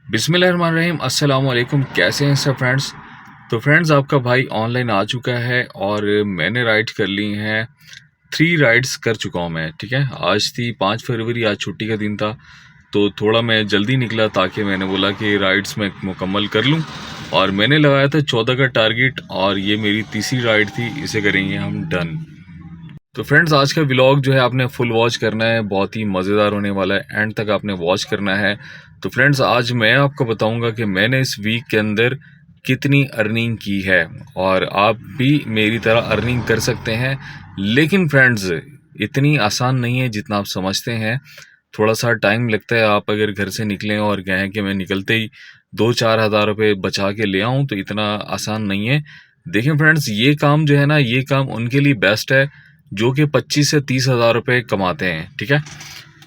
बिस्मिल्लाहिर्रहमानिर्रहीम। अस्सलाम वालेकुम। कैसे हैं सब फ्रेंड्स। तो फ्रेंड्स, आपका भाई ऑनलाइन आ चुका है और मैंने राइड कर ली हैं। 3 राइड्स कर चुका हूँ मैं। ठीक है, आज थी 5 फरवरी, आज छुट्टी का दिन था तो थोड़ा मैं जल्दी निकला ताकि मैंने बोला कि राइड्स मैं मुकम्मल कर लूँ। और मैंने लगाया था 14 का टारगेट और ये मेरी तीसरी राइड थी, इसे करेंगे हम डन। तो फ्रेंड्स, आज का व्लॉग जो है आपने फुल वॉच करना है, बहुत ही मज़ेदार होने वाला है, एंड तक आपने वॉच करना है। तो फ्रेंड्स, आज मैं आपको बताऊंगा कि मैंने इस वीक के अंदर कितनी अर्निंग की है और आप भी मेरी तरह अर्निंग कर सकते हैं। लेकिन फ्रेंड्स, इतनी आसान नहीं है जितना आप समझते हैं। थोड़ा सा टाइम लगता है। आप अगर घर से निकलें और कहें कि मैं निकलते ही 2-4 हज़ार रुपये बचा के ले आऊँ, तो इतना आसान नहीं है। देखें फ्रेंड्स, ये काम जो है ना, ये काम उनके लिए बेस्ट है जो कि 25 से 30 हज़ार रुपये कमाते हैं। ठीक है,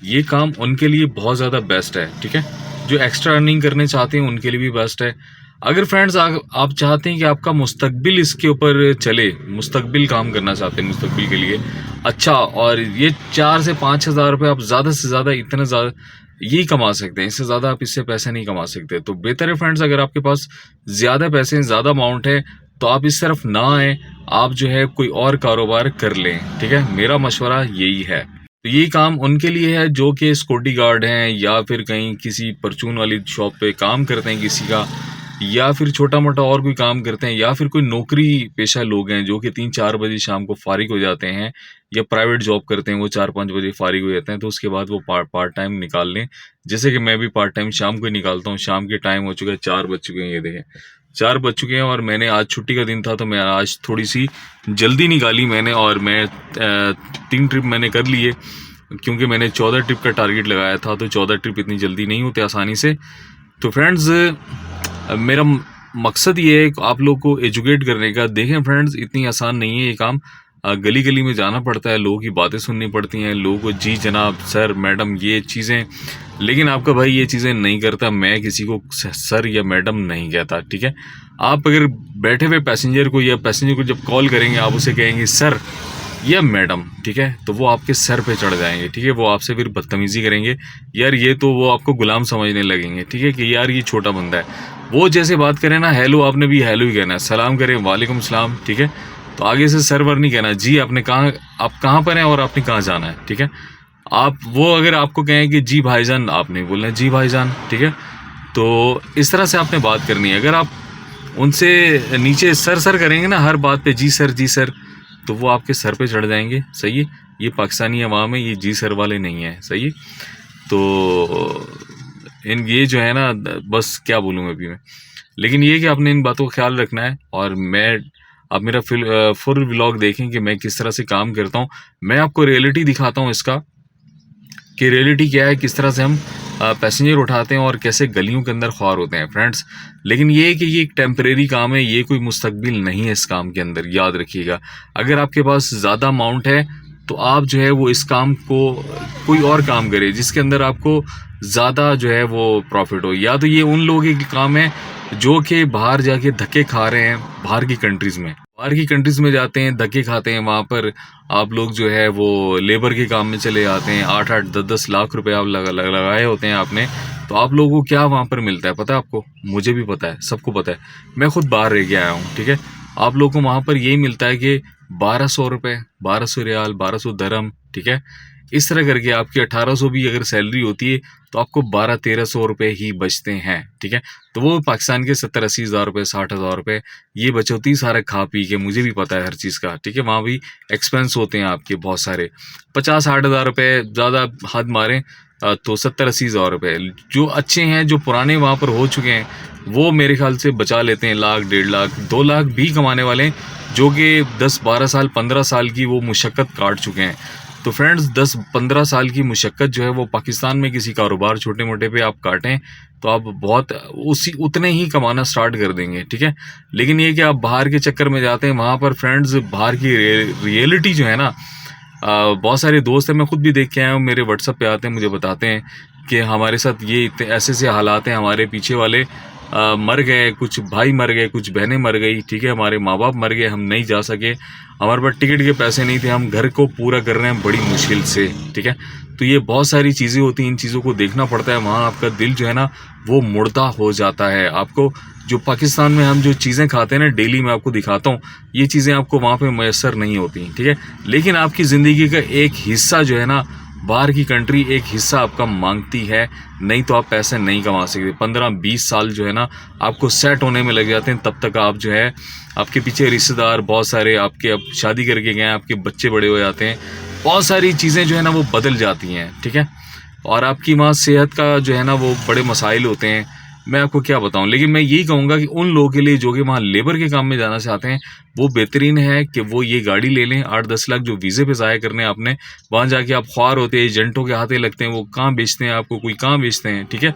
ये काम उनके लिए बहुत ज़्यादा बेस्ट है। ठीक है, जो एक्स्ट्रा अर्निंग करने चाहते हैं उनके लिए भी बेस्ट है। अगर फ्रेंड्स आप चाहते हैं कि आपका मुस्तकबिल इसके ऊपर चले, मुस्तकबिल काम करना चाहते हैं मुस्तकबिल के लिए अच्छा, और ये 4 से 5 हज़ार रुपये आप ज़्यादा से ज़्यादा इतना ज़्यादा यही कमा सकते हैं, इससे ज़्यादा आप इससे पैसे नहीं कमा सकते। तो बेहतर है फ्रेंड्स, अगर आपके पास ज़्यादा पैसे हैं, ज़्यादा अमाउंट है, तो आप इस तरफ ना आए, आप जो है कोई और कारोबार कर लें। ठीक है, मेरा मशवरा यही है। तो ये काम उनके लिए है जो कि सिक्योरिटी गार्ड हैं या फिर कहीं किसी परचून वाली शॉप पे काम करते हैं किसी का, या फिर छोटा मोटा और कोई काम करते हैं, या फिर कोई नौकरी पेशा लोग हैं जो कि 3-4 बजे शाम को फारिग हो जाते हैं, या प्राइवेट जॉब करते हैं, वो 4-5 बजे फारिग हो जाते हैं, तो उसके बाद वो पार्ट टाइम निकाल लें। जैसे कि मैं भी पार्ट टाइम शाम को ही निकालता हूँ। शाम के टाइम हो चुका है, 4 बज चुके हैं, ये देखें 4 बज चुके हैं। और मैंने आज छुट्टी का दिन था तो मैं आज थोड़ी सी जल्दी निकाली मैंने, और मैं 3 ट्रिप मैंने कर लिए क्योंकि मैंने 14 ट्रिप का टारगेट लगाया था। तो 14 ट्रिप इतनी जल्दी नहीं होते आसानी से। तो फ्रेंड्स, मेरा मकसद ये है आप लोग को एजुकेट करने का। देखें फ्रेंड्स, इतनी आसान नहीं है ये काम। गली गली में जाना पड़ता है, लोगों की बातें सुननी पड़ती हैं, लोगों को जी जनाब, सर, मैडम, ये चीज़ें। लेकिन आपका भाई ये चीज़ें नहीं करता। मैं किसी को सर या मैडम नहीं कहता। ठीक है, आप अगर बैठे हुए पैसेंजर को या पैसेंजर को जब कॉल करेंगे, आप उसे कहेंगे सर या मैडम, ठीक है, तो वो आपके सर पे चढ़ जाएंगे। ठीक है, वो आपसे फिर बदतमीज़ी करेंगे यार, ये तो वो आपको गुलाम समझने लगेंगे। ठीक है, कि यार ये छोटा बंदा है। वो जैसे बात करें ना, हेलो, आपने भी हेलो ही कहना है। सलाम करें, वालेकुम सलाम। ठीक है, तो आगे से सर्वर नहीं कहना। जी, आपने कहाँ, आप कहाँ पर हैं और आपने कहाँ जाना है। ठीक है, आप वो अगर आपको कहें कि जी भाईजान, आपने बोलना है जी भाईजान। ठीक है, तो इस तरह से आपने बात करनी है। अगर आप उनसे नीचे सर सर करेंगे ना हर बात पे, जी सर जी सर, तो वो आपके सर पे चढ़ जाएंगे। सही है, ये पाकिस्तानी अवाम है, ये जी सर वाले नहीं है। सही है, तो इन ये जो है ना, बस क्या बोलूँ अभी मैं। लेकिन ये कि आपने इन बातों का ख्याल रखना है। और मैं, आप मेरा फुल व्लॉग देखें कि मैं किस तरह से काम करता हूँ। मैं आपको रियलिटी दिखाता हूँ इसका, कि रियलिटी क्या है, किस तरह से हम पैसेंजर उठाते हैं और कैसे गलियों के अंदर ख्वार होते हैं फ्रेंड्स। लेकिन ये है कि ये एक टेम्परेरी काम है, ये कोई मुस्तकबिल नहीं है इस काम के अंदर, याद रखिएगा। अगर आपके पास ज़्यादा अमाउंट है तो आप जो है वो इस काम को कोई और काम करें जिसके अंदर आपको ज़्यादा जो है वो प्रॉफिट हो। या तो ये उन लोगों के काम है जो कि बाहर जाके धक्के खा रहे हैं, बाहर की कंट्रीज़ में, बाहर की कंट्रीज़ में जाते हैं, धक्के खाते हैं। वहाँ पर आप लोग जो है वो लेबर के काम में चले जाते हैं। 8-8, 10-10 लाख रुपए आप लगाए होते हैं आपने। तो आप लोगों को क्या वहाँ पर मिलता है पता है आपको? मुझे भी पता है, सबको पता है, मैं खुद बाहर रह के आया हूँ। ठीक है, आप लोगों को वहाँ पर यही मिलता है कि 1200 रुपये, 1200 रियाल, 1200 दरम। ठीक है, इस तरह करके आपकी 1800 भी अगर सैलरी होती है तो आपको 1200-1300 रुपये ही बचते हैं। ठीक है, तो वो पाकिस्तान के 70-80 हज़ार रुपये, 60 हज़ार रुपये ये बचौती सारा खा पी के, मुझे भी पता है हर चीज़ का। ठीक है, वहाँ भी एक्सपेंस होते हैं आपके बहुत सारे, 50-60 हज़ार रुपये, ज़्यादा हद मारें तो 70-80 हज़ार रुपये। जो अच्छे हैं, जो पुराने वहाँ पर हो चुके हैं, वो मेरे ख्याल से बचा लेते हैं 1 लाख, 1.5 लाख, 2 लाख भी कमाने वाले हैं, जो कि 10-12 साल, 15 साल की वो मुशक्क़त काट चुके हैं। तो फ्रेंड्स, 10-15 साल की मुशक्क़त जो है वो पाकिस्तान में किसी कारोबार छोटे मोटे पे आप काटें तो आप बहुत उतने ही कमाना स्टार्ट कर देंगे। ठीक है, लेकिन ये कि आप बाहर के चक्कर में जाते हैं, वहाँ पर फ्रेंड्स बाहर की रियलिटी जो है ना, बहुत सारे दोस्त हैं, मैं खुद भी देख के आया हूँ, मेरे व्हाट्सएप पे आते हैं, मुझे बताते हैं कि हमारे साथ ये इतने ऐसे से हालात हैं, हमारे पीछे वाले मर गए, कुछ भाई मर गए, कुछ बहनें मर गई। ठीक है, हमारे माँ बाप मर गए, हम नहीं जा सके। हमारे पास टिकट के पैसे नहीं थे, हम घर को पूरा कर रहे हैं बड़ी मुश्किल से, ठीक है। तो ये बहुत सारी चीज़ें होती हैं, इन चीज़ों को देखना पड़ता है। वहाँ आपका दिल जो है ना वो मुर्दा हो जाता है। आपको जो पाकिस्तान में हम जो चीज़ें खाते हैं ना डेली, मैं आपको दिखाता हूँ, ये चीज़ें आपको वहाँ पे मैसर नहीं होती, ठीक है। लेकिन आपकी ज़िंदगी का एक हिस्सा जो है ना बाहर की कंट्री एक हिस्सा आपका मांगती है, नहीं तो आप पैसे नहीं कमा सकते। 15-20 साल जो है ना आपको सेट होने में लग जाते हैं। तब तक आप जो है आपके पीछे रिश्तेदार बहुत सारे आपके अब शादी करके गए, आपके बच्चे बड़े हो जाते हैं, बहुत सारी चीज़ें जो है ना वो बदल जाती हैं, ठीक है। और आपकी वहाँ सेहत का जो है ना वो बड़े मसाइल होते हैं, मैं आपको क्या बताऊं। लेकिन मैं यही कहूँगा कि उन लोगों के लिए जो कि वहाँ लेबर के काम में जाना चाहते हैं, वो बेहतरीन है कि वो ये गाड़ी ले लें। 8-10 लाख जो वीज़े पे ज़ाया करने आपने, वहाँ जाके आप ख्वार होते हैं, एजेंटों के हाथे लगते हैं, वो कहाँ बेचते हैं आपको, कोई कहाँ बेचते हैं, ठीक है।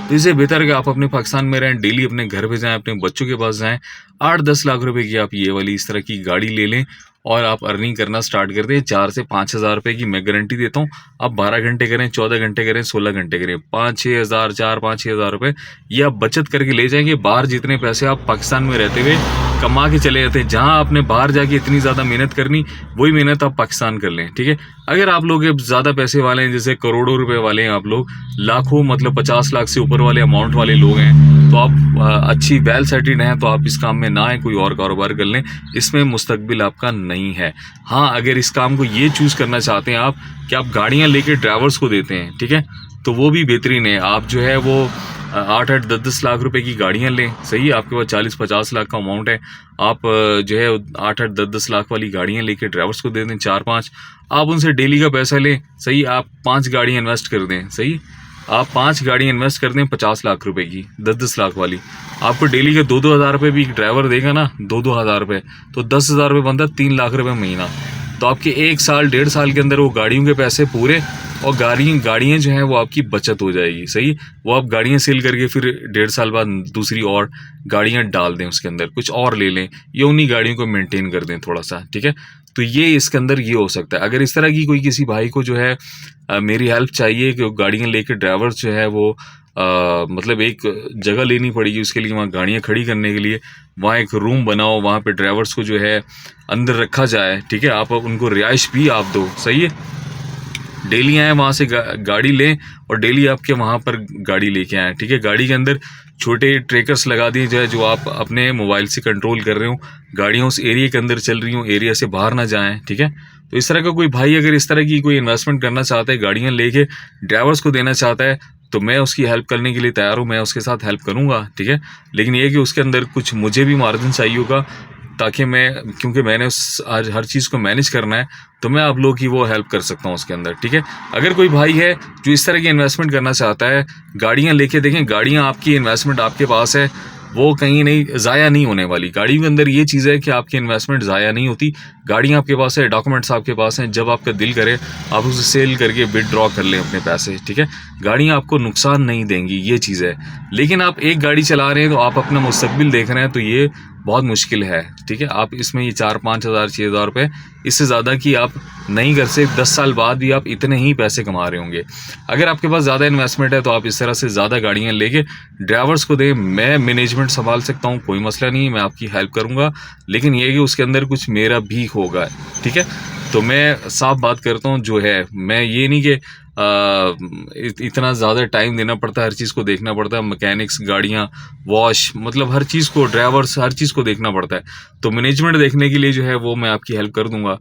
तो इससे बेहतर है कि आप अपने पाकिस्तान में रहें, डेली अपने घर पे जाएं, अपने बच्चों के पास जाएं, 8-10 लाख रुपए की आप ये वाली इस तरह की गाड़ी ले लें और आप अर्निंग करना स्टार्ट कर दें। 4 से 5 हज़ार रुपये की मैं गारंटी देता हूँ। आप 12 घंटे करें, 14 घंटे करें, 16 घंटे करें, 5-6 हज़ार, 4-5-6 हज़ार रुपये ये आप बचत करके ले जाएंगे। बाहर जितने पैसे आप पाकिस्तान में रहते हुए कमा के चले जाते हैं, जहाँ आपने बाहर जाके इतनी ज़्यादा मेहनत करनी, वही मेहनत आप पाकिस्तान कर लें, ठीक है। अगर आप लोग ज़्यादा पैसे वाले हैं, जैसे करोड़ों रुपए वाले हैं आप लोग, लाखों मतलब 50 लाख से ऊपर वाले अमाउंट वाले लोग हैं, तो आप अच्छी वेल सेटल्ड हैं, तो आप इस काम में ना आए, कोई और कारोबार कर लें, इसमें मुस्तकबिल आपका नहीं है। हाँ, अगर इस काम को ये चूज़ करना चाहते हैं आप कि आप गाड़ियाँ लेके ड्राइवर्स को देते हैं, ठीक है, तो वो भी बेहतरीन है। आप जो है वो 8-8, 10-10 लाख रुपए की गाड़ियाँ लें, सही है, आपके पास 40-50 लाख का अमाउंट है, आप जो है 8-8, 10-10 लाख वाली गाड़ियाँ लेके ड्राइवर्स को दे दें, 4-5, आप उनसे डेली का पैसा लें, सही, आप 5 गाड़ियाँ इन्वेस्ट कर दें, सही, आप 5 गाड़ियाँ इन्वेस्ट कर दें 50 लाख रुपए की, 10-10 लाख वाली, आपको डेली के 2-2 हज़ार रुपये भी एक ड्राइवर देगा ना, 2-2 हज़ार रुपये, तो 10 हज़ार रुपये बनता है 3 लाख रुपये महीना। तो आपके 1 साल 1.5 साल के अंदर वो गाड़ियों के पैसे पूरे, और गाड़ियाँ जो हैं वो आपकी बचत हो जाएगी, सही। वो आप गाड़ियाँ सेल करके फिर 1.5 साल बाद दूसरी और गाड़ियाँ डाल दें, उसके अंदर कुछ और ले लें, या उन्हीं गाड़ियों को मेंटेन कर दें थोड़ा सा, ठीक है। तो ये इसके अंदर ये हो सकता है। अगर इस तरह की कोई किसी भाई को जो है मेरी हेल्प चाहिए कि गाड़ियाँ लेकर ड्राइवर्स जो है वो मतलब एक जगह लेनी पड़ेगी उसके लिए, वहाँ गाड़ियाँ खड़ी करने के लिए, वहाँ एक रूम बनाओ, वहाँ पे ड्राइवर्स को जो है अंदर रखा जाए, ठीक है, आप उनको रिहाइश भी आप दो, सही है। डेली आए वहाँ से गाड़ी लें और डेली आपके वहाँ पर गाड़ी लेके आएँ, ठीक है। गाड़ी के अंदर छोटे ट्रैकर्स लगा दिए जाए जो आप अपने मोबाइल से कंट्रोल कर रहे हो, गाड़ियाँ उस एरिया के अंदर चल रही हों, एरिया से बाहर ना जाएं, ठीक है। तो इस तरह का कोई भाई अगर इस तरह की कोई इन्वेस्टमेंट करना चाहता है, गाड़ियाँ लेके ड्राइवर्स को देना चाहता है, तो मैं उसकी हेल्प करने के लिए तैयार हूँ, मैं उसके साथ हेल्प करूँगा, ठीक है। लेकिन ये कि उसके अंदर कुछ मुझे भी मार्जिन चाहिए होगा, ताकि मैं, क्योंकि मैंने आज हर चीज़ को मैनेज करना है, तो मैं आप लोगों की वो हेल्प कर सकता हूँ उसके अंदर, ठीक है। अगर कोई भाई है जो इस तरह की इन्वेस्टमेंट करना चाहता है, गाड़ियाँ लेके देखें, गाड़ियाँ आपकी इन्वेस्टमेंट आपके पास है, वो कहीं नहीं ज़ाया नहीं होने वाली। गाड़ी के अंदर ये चीज़ है कि आपकी इन्वेस्टमेंट ज़ाया नहीं होती, गाड़ियाँ आपके पास है, डॉक्यूमेंट्स आपके पास हैं, जब आपका दिल करे आप उसे सेल करके विथड्रॉ कर लें अपने पैसे, ठीक है। गाड़ियाँ आपको नुकसान नहीं देंगी, ये चीज़ है। लेकिन आप एक गाड़ी चला रहे हैं तो आप अपना मुस्तकबिल देख रहे हैं, तो ये बहुत मुश्किल है, ठीक है। आप इसमें ये 4-5 हज़ार 6 हज़ार रुपये, इससे ज़्यादा की आप नहीं कर सकते। 10 साल बाद भी आप इतने ही पैसे कमा रहे होंगे। अगर आपके पास ज़्यादा इन्वेस्टमेंट है तो आप इस तरह से ज़्यादा गाड़ियाँ लेके ड्राइवर्स को दें। मैं मैनेजमेंट संभाल सकता हूँ, कोई मसला नहीं है, मैं आपकी हेल्प करूँगा, लेकिन ये कि उसके अंदर कुछ मेरा भी होगा, ठीक है। तो मैं साफ बात करता हूँ जो है, मैं ये नहीं कि इतना ज़्यादा टाइम देना पड़ता है, हर चीज़ को देखना पड़ता है, मैकेनिक्स, गाड़ियाँ, वॉश, मतलब हर चीज़ को, ड्राइवर्स, हर चीज़ को देखना पड़ता है। तो मैनेजमेंट देखने के लिए जो है वो मैं आपकी हेल्प कर दूंगा,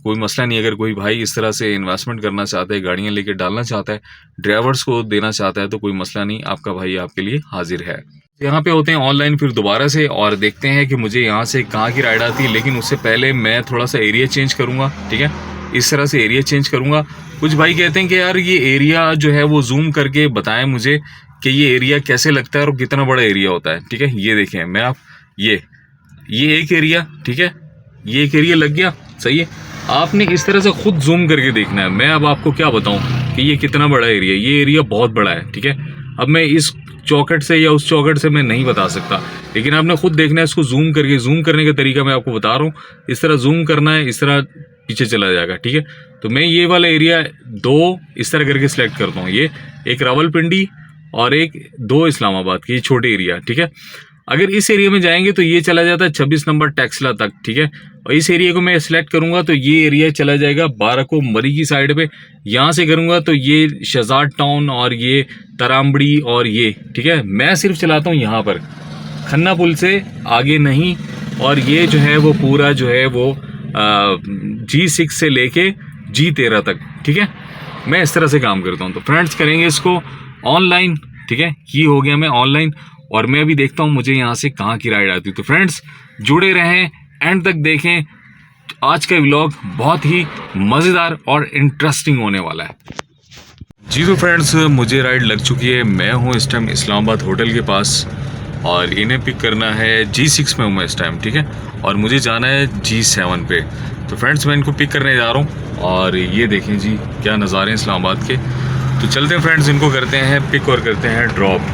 कोई मसला नहीं। अगर कोई भाई इस तरह से इन्वेस्टमेंट करना चाहता है, गाड़ियाँ लेके डालना चाहता है, ड्राइवर्स को देना चाहता है, तो कोई मसला नहीं, आपका भाई आपके लिए हाजिर है। यहाँ पे होते हैं ऑनलाइन फिर दोबारा से, और देखते हैं कि मुझे यहाँ से कहाँ की राइड आती है। लेकिन उससे पहले मैं थोड़ा सा एरिया चेंज करूँगा, ठीक है, इस तरह से एरिया चेंज करूँगा। कुछ भाई कहते हैं कि यार ये एरिया जो है वो जूम करके बताएं मुझे कि ये एरिया कैसे लगता है और कितना बड़ा एरिया होता है, ठीक है। ये देखें, मैं आप ये एक एरिया, ठीक है, ये एक एरिया लग गया, सही है। आपने इस तरह से खुद जूम करके देखना है। मैं अब आपको क्या बताऊं कि ये कितना बड़ा एरिया है, ये एरिया बहुत बड़ा है, ठीक है। अब मैं इस चौखट से या उस चौखट से मैं नहीं बता सकता, लेकिन आपने खुद देखना है इसको जूम करके। जूम करने का तरीका मैं आपको बता रहा हूँ, इस तरह जूम करना है, इस तरह पीछे चला जाएगा, ठीक है। तो मैं ये वाला एरिया 2 इस तरह करके सिलेक्ट करता हूँ, ये एक रावलपिंडी और एक 2 इस्लामाबाद की, छोटे एरिया, ठीक है। अगर इस एरिया में जाएंगे तो ये चला जाता है 26 नंबर टेक्सला तक, ठीक है। और इस एरिया को मैं सिलेक्ट करूंगा तो ये एरिया चला जाएगा बाराको मरी की साइड पे। यहाँ से करूंगा तो ये शहजाद टाउन और ये तरामबड़ी और ये, ठीक है। मैं सिर्फ चलाता हूँ यहाँ पर खन्ना पुल से आगे नहीं। और ये जो है वो पूरा जो है वो G6 से लेके G13 तक, ठीक है। मैं इस तरह से काम करता हूँ। तो फ्रेंड्स करेंगे इसको ऑनलाइन, ठीक है। ये हो गया मैं ऑनलाइन, और मैं अभी देखता हूँ मुझे यहाँ से कहाँ की राइड आती है। तो फ्रेंड्स जुड़े रहें, एंड तक देखें। आज का व्लॉग बहुत ही मज़ेदार और इंटरेस्टिंग होने वाला है। जी तो फ्रेंड्स मुझे राइड लग चुकी है। मैं हूँ इस टाइम इस्लामाबाद होटल के पास, और इन्हें पिक करना है G6 में हूँ मैं इस टाइम, ठीक है। और मुझे जाना है G7 पे। तो फ्रेंड्स मैं इनको पिक करने जा रहा हूँ, और ये देखें जी क्या नज़ारे हैं इस्लामाबाद के। तो चलते हैं फ्रेंड्स, इनको करते हैं पिक और करते हैं ड्रॉप।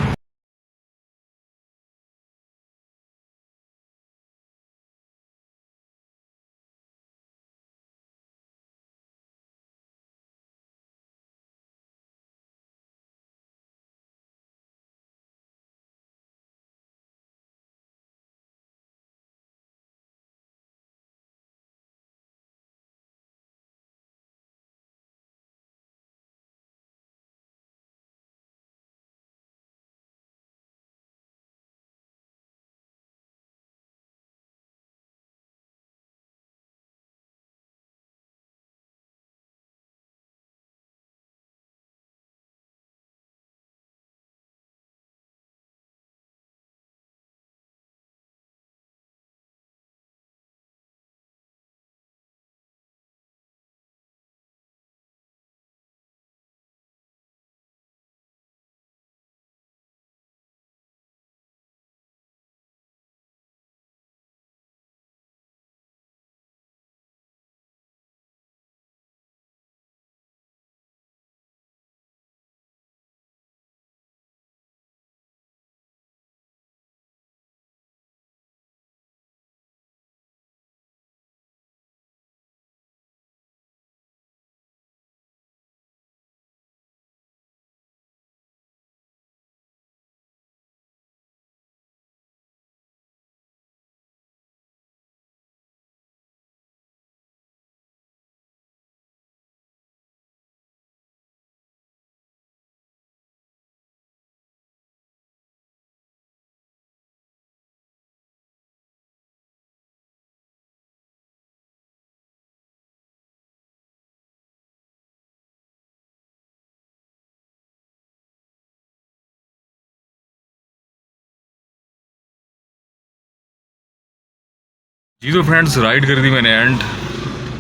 जी तो फ्रेंड्स राइड कर दी मैंने एंड।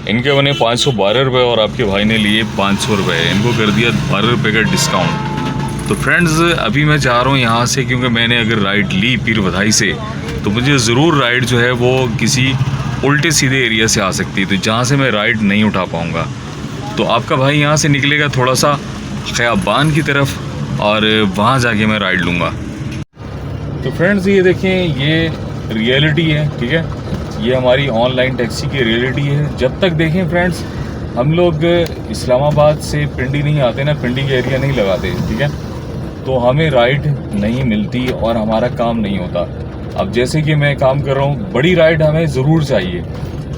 इनके बने 512 रुपये, और आपके भाई ने लिए 500 रुपये। इनको कर दिया 12 रुपये का डिस्काउंट। तो फ्रेंड्स अभी मैं जा रहा हूँ यहाँ से, क्योंकि मैंने अगर राइड ली पीर बधाई से तो मुझे ज़रूर राइड जो है वो किसी उल्टे सीधे एरिया से आ सकती है, तो जहाँ से मैं राइड नहीं उठा पाऊँगा। तो आपका भाई यहाँ से निकलेगा थोड़ा सा ख़याबान की तरफ, और वहाँ जाके मैं राइड लूँगा। तो फ्रेंड्स ये देखें, ये रियलिटी है, ठीक है। ये हमारी ऑनलाइन टैक्सी की रियलिटी है। जब तक देखें फ्रेंड्स हम लोग इस्लामाबाद से पिंडी नहीं आते ना, पिंडी के एरिया नहीं लगाते, ठीक है, तो हमें राइड नहीं मिलती और हमारा काम नहीं होता। अब जैसे कि मैं काम कर रहा हूँ, बड़ी राइड हमें ज़रूर चाहिए।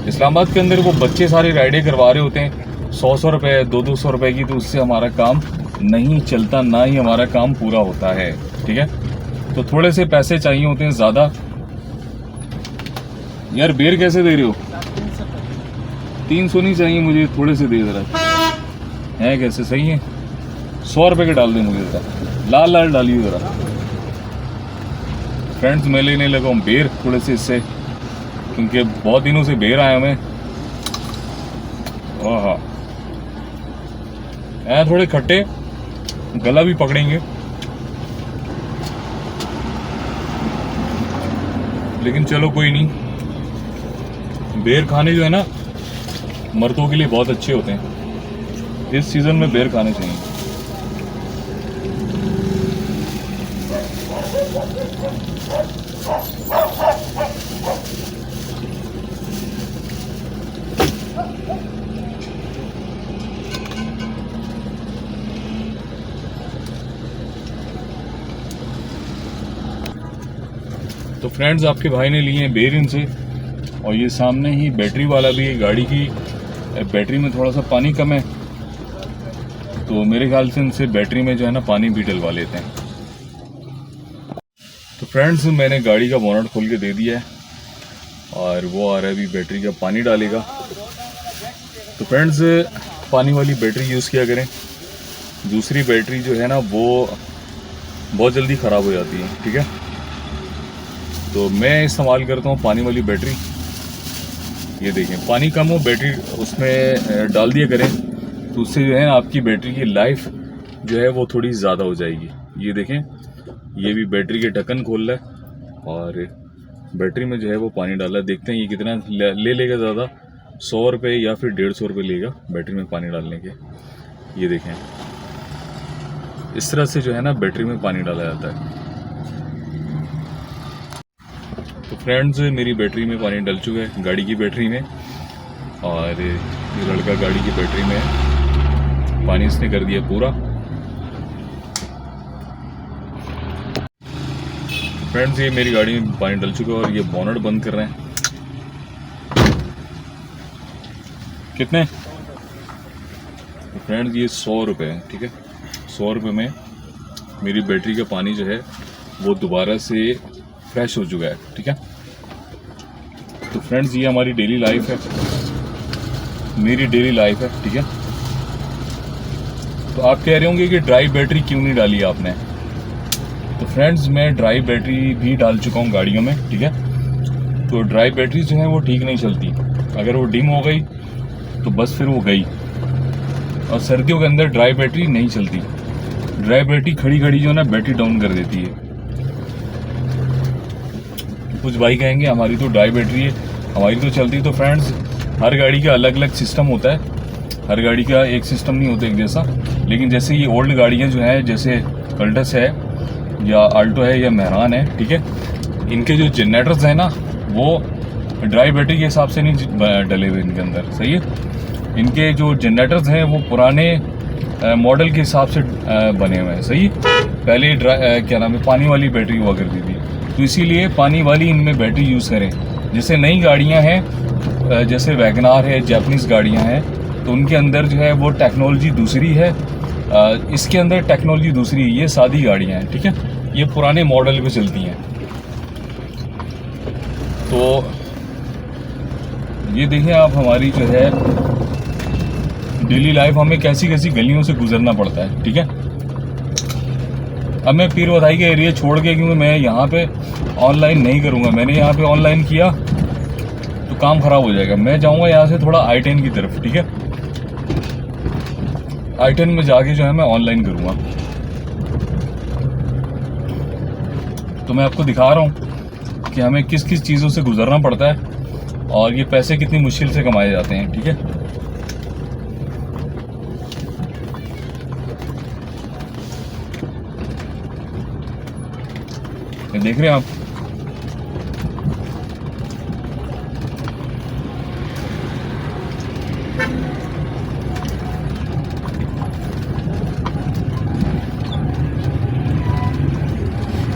इस्लामाबाद के अंदर वो बच्चे सारी राइडें करवा रहे होते हैं 100 रुपये 200 रुपये की, तो उससे हमारा काम नहीं चलता, ना ही हमारा काम पूरा होता है, ठीक है। तो थोड़े से पैसे चाहिए होते हैं ज़्यादा। यार बेर कैसे दे रहे हो? 300 नहीं चाहिए मुझे, थोड़े से दे जरा। है कैसे, सही है? 100 रुपये के डाल दे मुझे जरा, लाल लाल डालिए जरा। फ्रेंड्स मैं लेने लगा हूँ बेर थोड़े से इससे, क्योंकि बहुत दिनों से बेर आया मैं। ओह है थोड़े खट्टे, गला भी पकड़ेंगे, लेकिन चलो कोई नहीं। बेर खाने जो है ना मर्दों के लिए बहुत अच्छे होते हैं। इस सीज़न में बेर खाने चाहिए। तो फ्रेंड्स आपके भाई ने लिए हैं बेर इनसे, और ये सामने ही बैटरी वाला भी है, गाड़ी की बैटरी में थोड़ा सा पानी कम है, तो मेरे ख्याल से इनसे बैटरी में जो है ना पानी भी डलवा लेते हैं। तो फ्रेंड्स मैंने गाड़ी का बोनट खोल के दे दिया है और वो आ रहा है अभी बैटरी का पानी डालेगा। तो फ्रेंड्स पानी वाली बैटरी यूज़ किया करें, दूसरी बैटरी जो है ना वो बहुत जल्दी ख़राब हो जाती है, ठीक है। तो मैं इस्तेमाल करता हूँ पानी वाली बैटरी। ये देखें, पानी कम हो बैटरी उसमें डाल दिया करें, तो उससे जो है ना आपकी बैटरी की लाइफ जो है वो थोड़ी ज़्यादा हो जाएगी। ये देखें, ये भी बैटरी के ढक्कन खोल रहा है और बैटरी में जो है वो पानी डाला है। देखते हैं ये कितना ले लेगा ज़्यादा, 100 रुपये या फिर 150 रुपये लेगा बैटरी में पानी डालने के। ये देखें, इस तरह से जो है ना बैटरी में पानी डाला जाता है। तो फ्रेंड्स मेरी बैटरी में पानी डल चुका है, गाड़ी की बैटरी में, और ये लड़का गाड़ी की बैटरी में पानी इसने कर दिया पूरा। फ्रेंड्स ये मेरी गाड़ी में पानी डल चुका है और ये बोनट बंद कर रहे हैं। कितने? तो फ्रेंड्स ये 100 रुपये है, ठीक है। 100 रुपये में मेरी बैटरी का पानी जो है वो दोबारा से फ्रेश हो चुका है, ठीक है। तो फ्रेंड्स ये हमारी डेली लाइफ है, मेरी डेली लाइफ है, ठीक है। तो आप कह रहे होंगे कि ड्राई बैटरी क्यों नहीं डाली आपने। तो फ्रेंड्स मैं ड्राई बैटरी भी डाल चुका हूँ गाड़ियों में, ठीक है। तो ड्राई बैटरी जो है वो ठीक नहीं चलती, अगर वो डिम हो गई तो बस फिर वो गई। और सर्दियों के अंदर ड्राई बैटरी नहीं चलती, ड्राई बैटरी खड़ी खड़ी जो है ना बैटरी डाउन कर देती है। कुछ भाई कहेंगे हमारी तो ड्राई बैटरी है, हमारी तो चलती। तो फ्रेंड्स हर गाड़ी का अलग अलग सिस्टम होता है, हर गाड़ी का एक सिस्टम नहीं होता एक जैसा। लेकिन जैसे ये ओल्ड गाड़ियाँ जो है, जैसे कल्टस है या आल्टो है या मेहरान है, ठीक है, इनके जो जनरेटर्स हैं ना वो ड्राई बैटरी के हिसाब से नहीं डले हुए इनके अंदर, सही है। इनके जो जनरेटर्स हैं वो पुराने मॉडल के हिसाब से बने हुए हैं, सही। पहले क्या नाम है, पानी वाली बैटरी हुआ करती थी, तो इसीलिए पानी वाली इनमें बैटरी यूज़ करें। जैसे नई गाड़ियां हैं, जैसे वैगनार है, जापानीज़ गाड़ियां हैं, तो उनके अंदर जो है वो टेक्नोलॉजी दूसरी है, इसके अंदर टेक्नोलॉजी दूसरी है। ये सादी गाड़ियां हैं, ठीक है, ये पुराने मॉडल पे चलती हैं। तो ये देखें आप, हमारी जो है डेली लाइफ, हमें कैसी कैसी गलियों से गुजरना पड़ता है, ठीक है। अब मैं पीर बधाई के एरिया छोड़ के, क्योंकि मैं यहाँ पे ऑनलाइन नहीं करूँगा, मैंने यहाँ पे ऑनलाइन किया तो काम ख़राब हो जाएगा। मैं जाऊँगा यहाँ से थोड़ा I10 की तरफ, ठीक है। I10 में जाके जो है मैं ऑनलाइन करूँगा। तो मैं आपको दिखा रहा हूँ कि हमें किस किस चीज़ों से गुजरना पड़ता है और ये पैसे कितनी मुश्किल से कमाए जाते हैं, ठीक है। देख रहे हैं आप,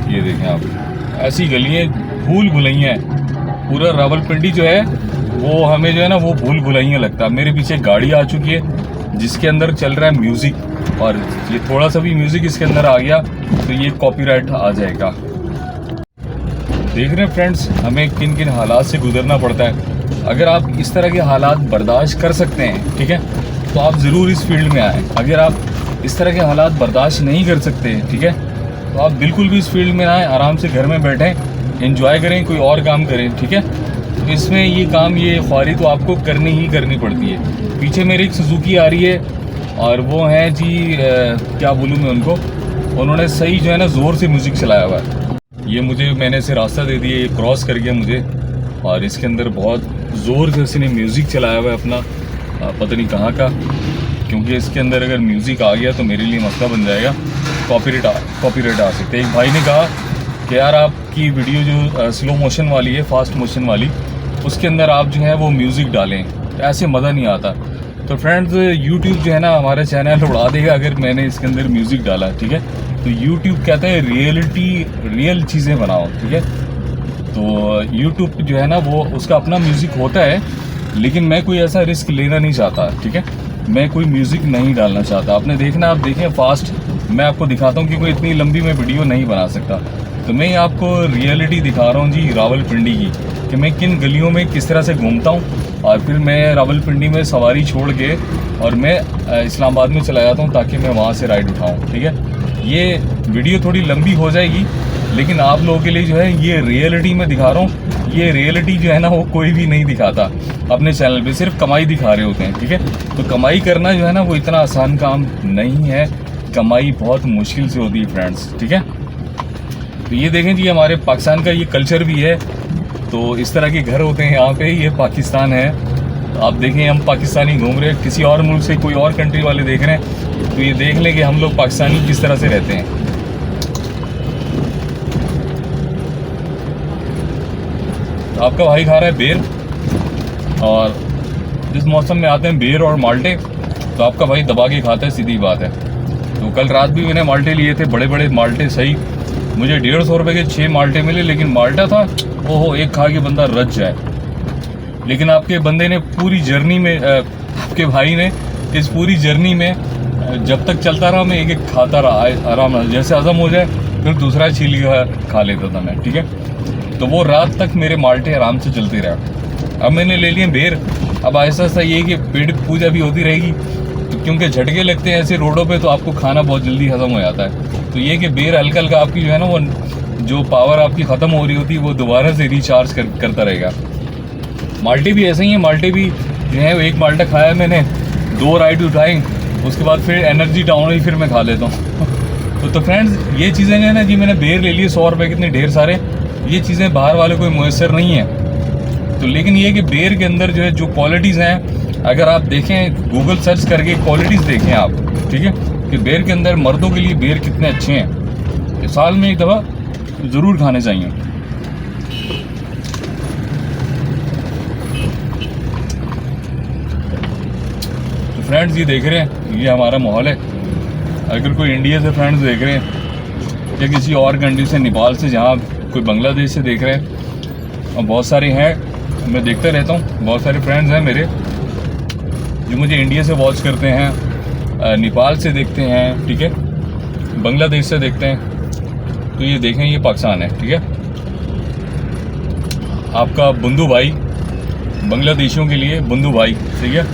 ये देखें आप, ऐसी गलियां भूल भुलैया हैं। पूरा रावलपिंडी जो है वो हमें जो है ना वो भूल भुलैया लगता है। मेरे पीछे गाड़ी आ चुकी है जिसके अंदर चल रहा है म्यूज़िक, और ये थोड़ा सा भी म्यूज़िक इसके अंदर आ गया तो ये कॉपीराइट आ जाएगा। देख रहे हैं फ्रेंड्स, हमें किन किन हालात से गुजरना पड़ता है। अगर आप इस तरह के हालात बर्दाश्त कर सकते हैं, ठीक है, तो आप ज़रूर इस फील्ड में आएँ। अगर आप इस तरह के हालात बर्दाश्त नहीं कर सकते, ठीक है, तो आप बिल्कुल भी इस फील्ड में आएँ, आराम से घर में बैठें, एंजॉय करें, कोई और काम करें, ठीक है। तो इसमें ये काम, ये ख्वारी तो आपको करनी ही करनी पड़ती है। पीछे मेरी एक सुजुकी आ रही है और वो है जी क्या बोलूँ मैं उनको, उन्होंने सही जो है ना ज़ोर से म्यूज़िक चलाया हुआ है। ये मुझे, मैंने इसे रास्ता दे दिया, ये क्रॉस कर गया मुझे, और इसके अंदर बहुत ज़ोर से इसने म्यूज़िक चलाया हुआ है अपना, पता नहीं कहाँ का, क्योंकि इसके अंदर अगर म्यूज़िक आ गया तो मेरे लिए मसला बन जाएगा, कॉपीराइट आ सकते। एक भाई ने कहा कि यार आपकी वीडियो जो स्लो मोशन वाली है, फास्ट मोशन वाली, उसके अंदर आप जो है वो म्यूज़िक डालें, तो ऐसे मज़ा नहीं आता। तो फ्रेंड्स यूट्यूब जो है ना हमारा चैनल उड़ा देगा अगर मैंने इसके अंदर म्यूज़िक डाला, ठीक है। तो यूट्यूब कहता है रियल चीज़ें बनाओ, ठीक है। तो यूट्यूब जो है ना वो उसका अपना म्यूज़िक होता है, लेकिन मैं कोई ऐसा रिस्क लेना नहीं चाहता, ठीक है। मैं कोई म्यूज़िक नहीं डालना चाहता। आपने देखना, आप देखें फास्ट, मैं आपको दिखाता हूँ कि कोई इतनी लंबी मैं वीडियो नहीं बना सकता। तो मैं आपको रियलिटी दिखा रहा हूँ जी रावलपिंडी की, कि मैं किन गलियों में किस तरह से घूमता हूँ, और फिर मैं रावलपिंडी में सवारी छोड़ के और मैं इस्लामाबाद में चला जाता हूँ ताकि मैं वहाँ से राइड उठाऊँ, ठीक है। ये वीडियो थोड़ी लंबी हो जाएगी, लेकिन आप लोगों के लिए जो है ये रियलिटी में दिखा रहा हूँ। ये रियलिटी जो है ना वो कोई भी नहीं दिखाता अपने चैनल पे, सिर्फ कमाई दिखा रहे होते हैं, ठीक है। तो कमाई करना जो है ना वो इतना आसान काम नहीं है, कमाई बहुत मुश्किल से होती है फ्रेंड्स, ठीक है। तो ये देखें जी, हमारे पाकिस्तान का ये कल्चर भी है, तो इस तरह के घर होते हैं यहाँ पे। ये पाकिस्तान है, तो आप देखें हम पाकिस्तानी घूम रहे हैं, किसी और मुल्क से कोई और कंट्री वाले देख रहे हैं, तो ये देख लें कि हम लोग पाकिस्तानी किस तरह से रहते हैं। तो आपका भाई खा रहा है बेर, और जिस मौसम में आते हैं बेर और माल्टे, तो आपका भाई दबा के खाता है, सीधी बात है। तो कल रात भी मैंने माल्टे लिए थे, बड़े बड़े माल्टे, सही मुझे 150 रुपये के 6 माल्टे मिले, लेकिन माल्टा था ओहो एक खा के बंदा रज जाए। लेकिन आपके बंदे ने पूरी जर्नी में, आपके भाई ने इस पूरी जर्नी में जब तक चलता रहा मैं एक एक खाता रहा आराम, जैसे हजम हो जाए फिर दूसरा छील खा लेता था मैं, ठीक है। तो वो रात तक मेरे माल्टे आराम से चलते रहे। अब मैंने ले लिए बेर, अब ऐसा ऐसा ये कि पेट पूजा भी होती रहेगी, तो क्योंकि झटके लगते हैं ऐसे रोडों पे, तो आपको खाना बहुत जल्दी हजम हो जाता है। तो ये कि बेर हल्का हल्का आपकी जो है ना वो जो पावर आपकी ख़त्म हो रही होती है वो दोबारा से रिचार्ज करता रहेगा। माल्टे भी ऐसे ही हैं, माल्टे भी जो है एक माल्टा खाया मैंने, 2 राइड उठाई, उसके बाद फिर एनर्जी डाउन हुई, फिर मैं खा लेता हूँ। तो फ्रेंड्स ये चीज़ें जो है ना जी, मैंने बेर ले लिए 100 रुपये कितने ढेर सारे, ये चीज़ें बाहर वाले कोई मुयसर नहीं है। तो लेकिन ये कि बेर के अंदर जो है जो क्वालिटीज़ हैं, अगर आप देखें गूगल सर्च करके क्वालिटीज़ देखें आप, ठीक है, कि बेर के अंदर मर्दों के लिए बेर कितने अच्छे हैं, साल में एक दफ़ा ज़रूर खाने चाहिए। तो फ्रेंड्स ये देख रहे हैं, ये हमारा माहौल है। अगर कोई इंडिया से फ्रेंड्स देख रहे हैं या किसी और कंट्री से, नेपाल से, जहाँ कोई बांग्लादेश से देख रहे हैं, और बहुत सारे हैं, मैं देखता रहता हूँ, बहुत सारे फ्रेंड्स हैं मेरे जो मुझे इंडिया से वॉच करते हैं, नेपाल से देखते हैं, ठीक है, बांग्लादेश से देखते हैं। तो ये देखें, ये पाकिस्तान है, ठीक है। आपका बंधु भाई, बांग्लादेशियों के लिए बंधु भाई, ठीक है।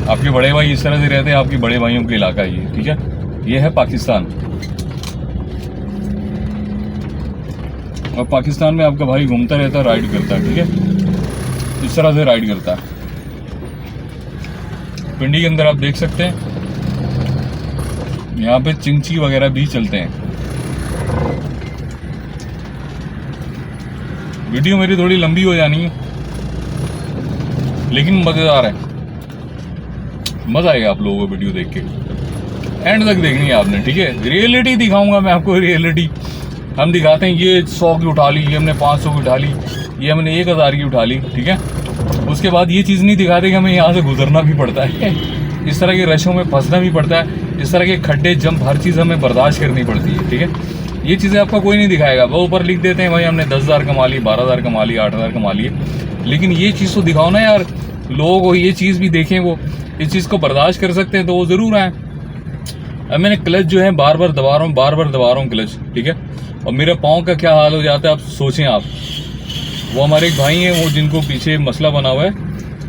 आपके बड़े भाई इस तरह से रहते हैं, आपके बड़े भाइयों का इलाका ये, ठीक है। ये है पाकिस्तान, और पाकिस्तान में आपका भाई घूमता रहता है, राइड करता है, ठीक है, इस तरह से राइड करता है। पिंडी के अंदर आप देख सकते हैं यहाँ पे चिंची वगैरह भी चलते हैं। वीडियो मेरी थोड़ी लंबी हो जानी है, लेकिन मज़ेदार है, मज़ा आएगा आप लोगों को वीडियो देख के, एंड तक देखनी है आपने, ठीक है। रियलिटी दिखाऊंगा मैं आपको, रियलिटी हम दिखाते हैं। ये 100 की उठा ली, ये हमने 500 की उठा ली, ये हमने 1000 की उठा ली, ठीक है। उसके बाद ये चीज़ नहीं दिखाते कि हमें यहाँ से गुजरना भी पड़ता है, इस तरह के रशों में फंसना भी पड़ता है, इस तरह के खड्डे जंप हर चीज़ हमें बर्दाश्त करनी पड़ती है, ठीक है। ये चीज़ें आपका कोई नहीं दिखाएगा, वो ऊपर लिख देते हैं भाई हमने 10,000 कमा ली, 12,000 कमा ली, 8,000 कमा लिए, लेकिन ये चीज़ तो दिखाओ ना यार, लोगों को ये चीज़ भी देखें, वो इस चीज़ को बर्दाश्त कर सकते हैं तो वो ज़रूर आए। अब मैंने क्लच जो है बार बार दबा रहा हूँ क्लच, ठीक है, और मेरे पाँव का क्या हाल हो जाता है आप सोचें आप। वो हमारे एक भाई हैं, वो जिनको पीछे मसला बना हुआ है,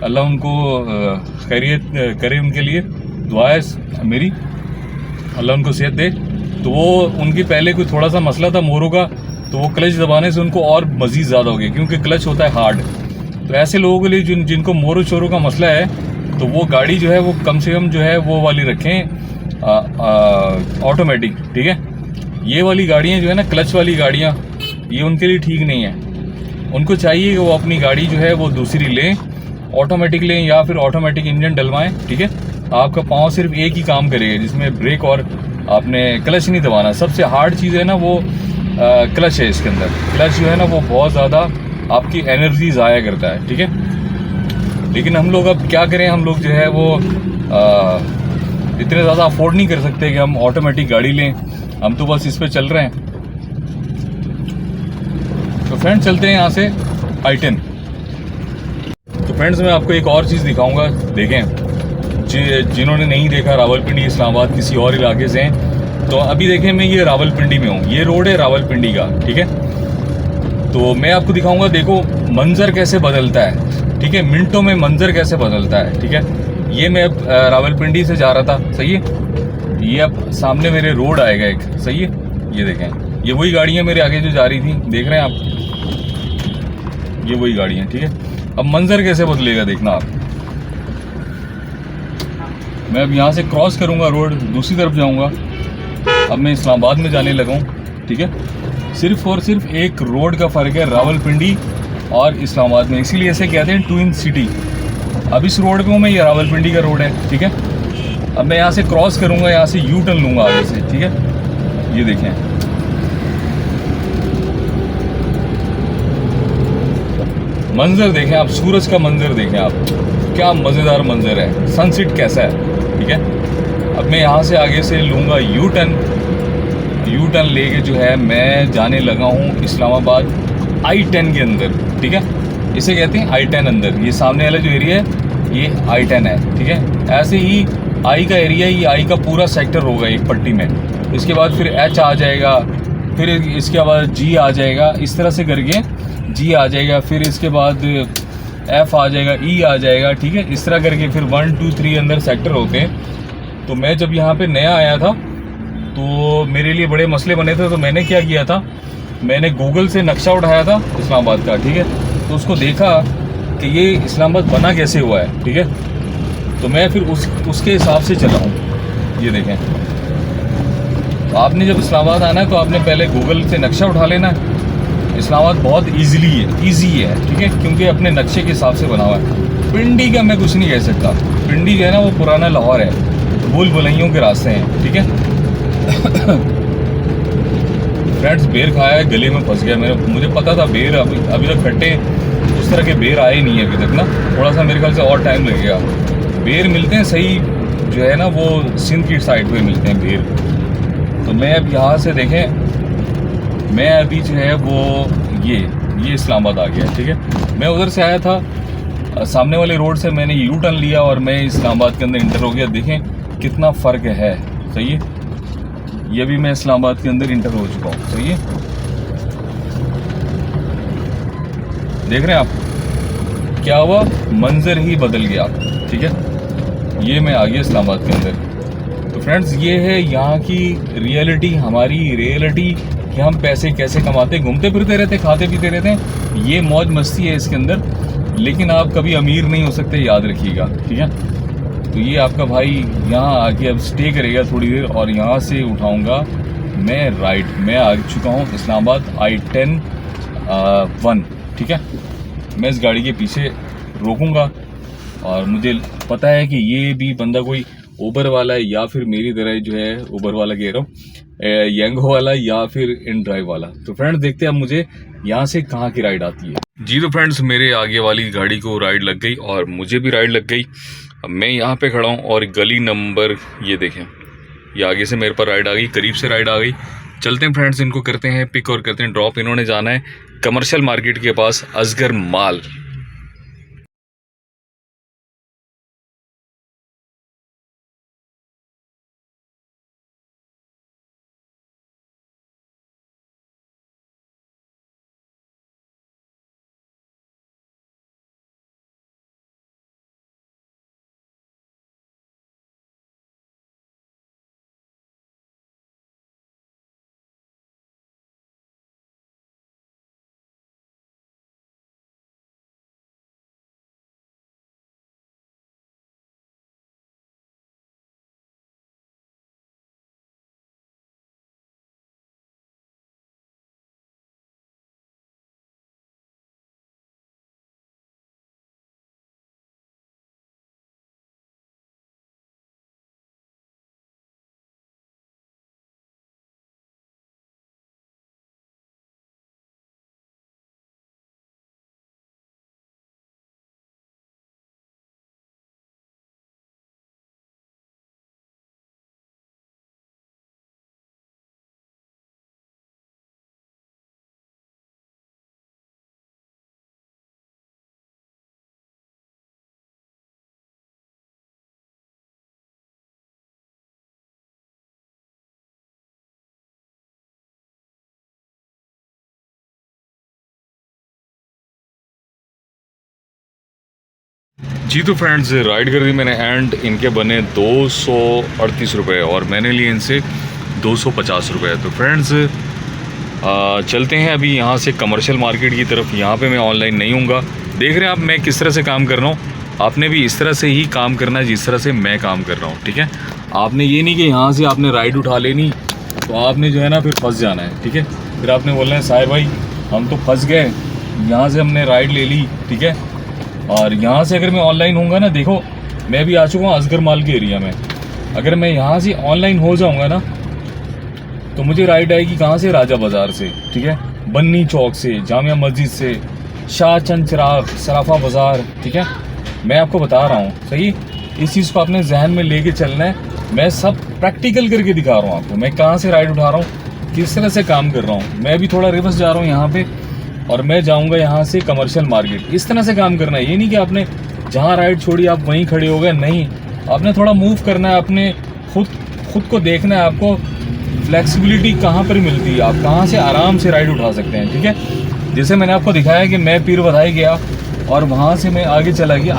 अल्लाह उनको खैरियत करे, उनके लिए दुआ है मेरी, अल्लाह उनको सेहत दे। तो वो उनके पहले कोई थोड़ा सा मसला था मोरों का, तो वो क्लच दबाने से उनको और मज़ीद ज़्यादा हो गया, क्योंकि क्लच होता है हार्ड। तो ऐसे लोगों के लिए जिनको मोरो चोरों का मसला है, तो वो गाड़ी जो है वो कम से कम जो है वो वाली रखें, ऑटोमेटिक, ठीक है। ये वाली गाड़ियाँ जो है ना, क्लच वाली गाड़ियाँ, ये उनके लिए ठीक नहीं है। उनको चाहिए कि वो अपनी गाड़ी जो है वो दूसरी लें, ऑटोमेटिक लें, या फिर ऑटोमेटिक इंजन डलवाएं, ठीक है। आपका पाँव सिर्फ एक ही काम करेगा, जिसमें ब्रेक और आपने क्लच नहीं दबाना। सबसे हार्ड चीज़ है ना वो क्लच है। इसके अंदर क्लच जो है ना वो बहुत ज़्यादा आपकी एनर्जी ज़ाया करता है, ठीक है। लेकिन हम लोग अब क्या करें, हम लोग जो है वो इतने ज़्यादा अफोर्ड नहीं कर सकते कि हम ऑटोमेटिक गाड़ी लें, हम तो बस इस पे चल रहे हैं। तो तो फ्रेंड्स चलते हैं यहाँ से I-10। तो फ्रेंड्स मैं आपको एक और चीज़ दिखाऊंगा, देखें जिन्होंने नहीं देखा रावलपिंडी इस्लामाबाद किसी और इलाके से हैं, तो अभी देखें मैं ये रावलपिंडी में हूँ, ये रोड है रावलपिंडी का, ठीक है। तो मैं आपको दिखाऊंगा, देखो मंजर कैसे बदलता है, ठीक है, मिनटों में मंजर कैसे बदलता है, ठीक है। ये मैं अब रावलपिंडी से जा रहा था, सही है। ये अब सामने मेरे रोड आएगा एक, सही है। ये देखें, ये वही गाड़ियाँ मेरे आगे जो जा रही थी, देख रहे हैं आप, ये वही गाड़ियाँ, ठीक है। अब मंजर कैसे बदलेगा देखना आप। मैं अब यहाँ से क्रॉस करूँगा रोड, दूसरी तरफ जाऊँगा। अब मैं इस्लामाबाद में जाने लगा हूँ, ठीक है। सिर्फ और सिर्फ एक रोड का फ़र्क है रावलपिंडी और इस्लामाबाद में, इसीलिए ऐसे कहते हैं ट्विन सिटी। अब इस रोड पे हूँ मैं, ये रावलपिंडी का रोड है, ठीक है। अब मैं यहाँ से क्रॉस करूँगा, यहाँ से यू टर्न लूँगा आगे से, ठीक है। ये देखें, मंजर देखें आप, सूरज का मंजर देखें आप, क्या मज़ेदार मंजर है, सनसेट कैसा है, ठीक है। अब मैं यहाँ से आगे से लूँगा यू टर्न लेके जो है मैं जाने लगा हूँ इस्लामाबाद I-10 के अंदर, ठीक है। इसे कहते हैं I-10 अंदर। ये सामने वाला जो एरिया है ये I-10 है, ठीक है। ऐसे ही आई का एरिया, ये आई का पूरा सेक्टर होगा एक पट्टी में। इसके बाद फिर H आ जाएगा, फिर इसके बाद G आ जाएगा, इस तरह से करके G आ जाएगा, फिर इसके बाद F आ जाएगा, E आ जाएगा, ठीक है। इस तरह करके फिर 1 2 3 अंदर सेक्टर होते हैं। तो मैं जब यहाँ पे नया आया था तो मेरे लिए बड़े मसले बने थे, तो मैंने क्या किया था, मैंने गूगल से नक्शा उठाया था इस्लामाबाद का, ठीक है। तो उसको देखा कि ये इस्लामाबाद बना कैसे हुआ है, ठीक है। तो मैं फिर उसके हिसाब से चला हूँ। ये देखें, तो आपने जब इस्लामाबाद आना है तो आपने पहले गूगल से नक्शा उठा लेना है। इस्लामाबाद बहुत ईजी है, ठीक है, क्योंकि अपने नक्शे के हिसाब से बना हुआ है। पिंडी का मैं कुछ नहीं कह सकता, पिंडी जो है ना वो पुराना लाहौर है, भूल भुलैयों के रास्ते हैं, ठीक है। फ्रेंड्स बेर खाया है, गले में फंस गया मुझे पता था बेर अभी तक खट्टे उस तरह के बेर आए नहीं है अभी तक ना, थोड़ा सा मेरे ख्याल से और टाइम लगेगा। बेर मिलते हैं सही जो है ना वो सिंध की साइड पे मिलते हैं बेर। तो मैं अब यहाँ से देखें, मैं अभी जो है वो ये इस्लामाबाद आ गया, ठीक है। मैं उधर से आया था, सामने वाले रोड से मैंने यू टर्न लिया और मैं इस्लामाबाद के अंदर इंटर हो गया। देखें कितना फ़र्क है, सही है। ये भी मैं इस्लामाबाद के अंदर इंटर हो चुका हूँ, सही है। देख रहे हैं आप क्या हुआ, मंजर ही बदल गया, ठीक है। ये मैं आ गया इस्लामाबाद के अंदर। तो फ्रेंड्स ये है यहाँ की रियलिटी, हमारी रियलिटी कि हम पैसे कैसे कमाते, घूमते फिरते रहते, खाते पीते रहते हैं, ये मौज मस्ती है इसके अंदर। लेकिन आप कभी अमीर नहीं हो सकते, याद रखिएगा, ठीक है। तो ये आपका भाई यहाँ आके अब स्टे करेगा थोड़ी देर और यहाँ से उठाऊँगा मैं राइट। मैं आ चुका हूँ इस्लामाबाद I-10 1, ठीक है। मैं इस गाड़ी के पीछे रोकूँगा और मुझे पता है कि ये भी बंदा कोई उबर वाला है या फिर मेरी तरह जो है उबर वाला कह रहा हूँ, यंगो वाला या फिर इन ड्राइव वाला। तो फ्रेंड्स देखते हैं अब मुझे यहाँ से कहाँ की राइड आती है। जी तो फ्रेंड्स मेरे आगे वाली गाड़ी को राइड लग गई और मुझे भी राइड लग गई। अब मैं यहाँ पे खड़ा हूँ और गली नंबर ये देखें, ये आगे से मेरे पर राइड आ गई, करीब से राइड आ गई। चलते हैं फ्रेंड्स, इनको करते हैं पिक और करते हैं ड्रॉप। इन्होंने जाना है कमर्शियल मार्केट के पास, असगर माल। जी तो फ्रेंड्स, राइड कर दी मैंने एंड इनके बने 238 रुपये और मैंने लिए इनसे 250 रुपये। तो फ्रेंड्स चलते हैं अभी यहाँ से कमर्शियल मार्केट की तरफ। यहाँ पे मैं ऑनलाइन नहीं हूँगा। देख रहे हैं आप मैं किस तरह से काम कर रहा हूँ। आपने भी इस तरह से ही काम करना है जिस तरह से मैं काम कर रहा हूँ, ठीक है। आपने ये नहीं कि यहाँ से आपने राइड उठा लेनी तो आपने जो है ना फिर फंस जाना है, ठीक है। फिर आपने बोलना है साहिर भाई हम तो फंस गए, यहाँ से हमने राइड ले ली, ठीक है। और यहाँ से अगर मैं ऑनलाइन होऊंगा ना, देखो मैं भी आ चुका हूँ असगर माल के एरिया में। अगर मैं यहाँ से ऑनलाइन हो जाऊँगा ना तो मुझे राइड आएगी कहाँ से, राजा बाज़ार से, ठीक है, बन्नी चौक से, जामिया मस्जिद से, शाह चंद चिराग, सराफा बाज़ार, ठीक है। मैं आपको बता रहा हूँ, सही। इस चीज़ को आपने जहन में लेके चलना है। मैं सब प्रैक्टिकल करके दिखा रहा हूँ आपको, मैं कहाँ से राइड उठा रहा हूँ, किस तरह से काम कर रहा हूँ। मैं भी थोड़ा रिवर्स जा रहा हूँ यहाँ पे और मैं जाऊँगा यहाँ से कमर्शियल मार्केट। इस तरह से काम करना है। ये नहीं कि आपने जहाँ राइड छोड़ी आप वहीं खड़े हो गए, नहीं। आपने थोड़ा मूव करना है, आपने खुद को देखना है, आपको फ्लेक्सिबिलिटी कहाँ पर मिलती है, आप कहाँ से आराम से राइड उठा सकते हैं, ठीक है। जैसे मैंने आपको दिखाया कि मैं पीर बधाई गया और वहाँ से मैं आगे चला गया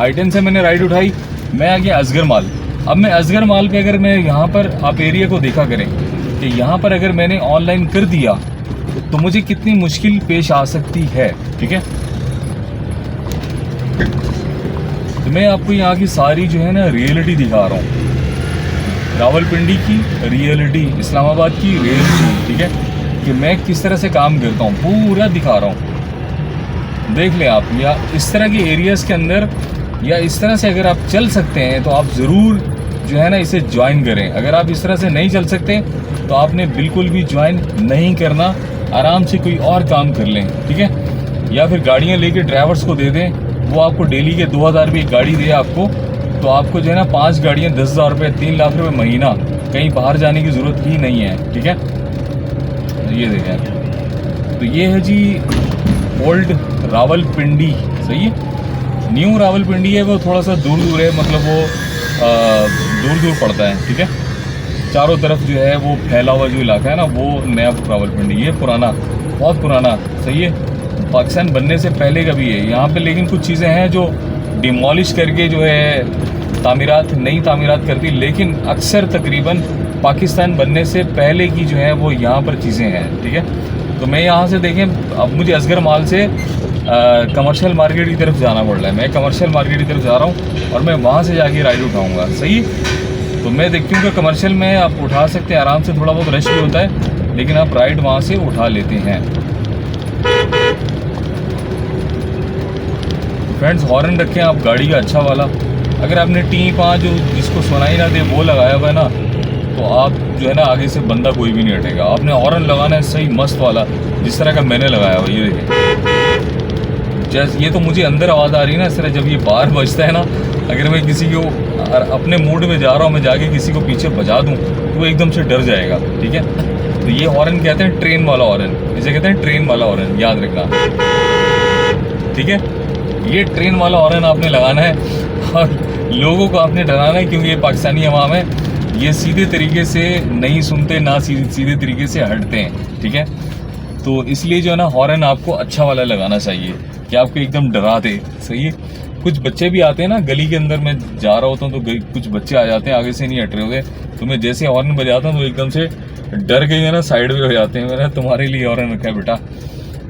I10 से मैंने राइड उठाई, मैं आ गया असगर माल। अब मैं असगर माल पे अगर मैं यहाँ पर आप एरिया को देखा करें कि यहाँ पर अगर मैंने ऑनलाइन कर दिया तो मुझे कितनी मुश्किल पेश आ सकती है, ठीक है। तो मैं आपको यहाँ की सारी जो है ना रियलिटी दिखा रहा हूँ, रावलपिंडी की रियलिटी, इस्लामाबाद की रियलिटी, ठीक है, कि मैं किस तरह से काम करता हूँ पूरा दिखा रहा हूँ। देख लें आप, या इस तरह के एरियाज़ के अंदर या इस तरह से अगर आप चल सकते हैं तो आप ज़रूर जो है ना इसे ज्वाइन करें। अगर आप इस तरह से नहीं चल सकते तो आपने बिल्कुल भी ज्वाइन नहीं करना, आराम से कोई और काम कर लें, ठीक है। या फिर गाड़ियाँ लेके ड्राइवर्स को दे दें, वो आपको डेली के 2000 रुपये गाड़ी दे आपको, तो आपको जो है ना 5 गाड़ियाँ 10,000 रुपये, 3 लाख रुपये महीना, कहीं बाहर जाने की ज़रूरत ही नहीं है, ठीक है। तो ये देखें, तो ये है जी ओल्ड रावलपिंडी, सही है। न्यू रावलपिंडी है वो थोड़ा सा दूर दूर है, मतलब वो दूर पड़ता है, ठीक है। चारों तरफ जो है वो फैला हुआ जो इलाका है ना, वो नया रावलपिंडी। ये पुराना, बहुत पुराना, सही है, पाकिस्तान बनने से पहले का भी है यहाँ पे। लेकिन कुछ चीज़ें हैं जो डिमोलिश करके जो है तामीरात, नई तामीरात कर दी, लेकिन अक्सर तकरीबन पाकिस्तान बनने से पहले की जो है वो यहाँ पर चीज़ें हैं, ठीक है। तो मैं यहाँ से देखें, अब मुझे असगर माल से कमर्शियल मार्केट की तरफ जाना पड़ रहा है। मैं कमर्शियल मार्केट की तरफ जा रहा हूँ और मैं वहाँ से जाके राइड उठाऊँगा, सही। तो मैं देखती हूँ कि कमर्शियल में आप उठा सकते हैं आराम से, थोड़ा बहुत रश भी होता है लेकिन आप राइड वहाँ से उठा लेते हैं। फ्रेंड्स हॉर्न रखें आप गाड़ी का अच्छा वाला। अगर आपने T5 जो जिसको सुनाई ना दे वो लगाया हुआ है ना, तो आप जो है ना आगे से बंदा कोई भी नहीं हटेगा। आपने हॉर्न लगाना है सही मस्त वाला, जिस तरह का मैंने लगाया हुआ। ये देखें, जैसे ये तो मुझे अंदर आवाज़ आ रही है ना, इस तरह जब ये बाहर बजता है ना, अगर मैं किसी को अपने मूड में जा रहा हूँ, मैं जाके किसी को पीछे बजा दूँ तो वो एकदम से डर जाएगा, ठीक है। तो ये हॉर्न कहते हैं ट्रेन वाला हॉर्न, इसे कहते हैं ट्रेन वाला हॉर्न, याद रखना, ठीक है। ये ट्रेन वाला हॉर्न आपने लगाना है और लोगों को आपने डराना है, क्योंकि ये पाकिस्तानी अवाम है, ये सीधे तरीके से नहीं सुनते ना सीधे तरीके से हटते हैं, ठीक है। तो इसलिए जो है ना हॉर्न आपको अच्छा वाला लगाना चाहिए कि आपको एकदम डरा दे, सही है। कुछ बच्चे भी आते हैं ना गली के अंदर, मैं जा रहा होता हूँ तो कुछ बच्चे आ जाते हैं, आगे से नहीं हट रहे होते, तो मैं जैसे हॉर्न बजाता हूँ तो एकदम से डर गई है ना, साइड में हो जाते हैं। मैंने तुम्हारे लिए हॉर्न रखा है बेटा,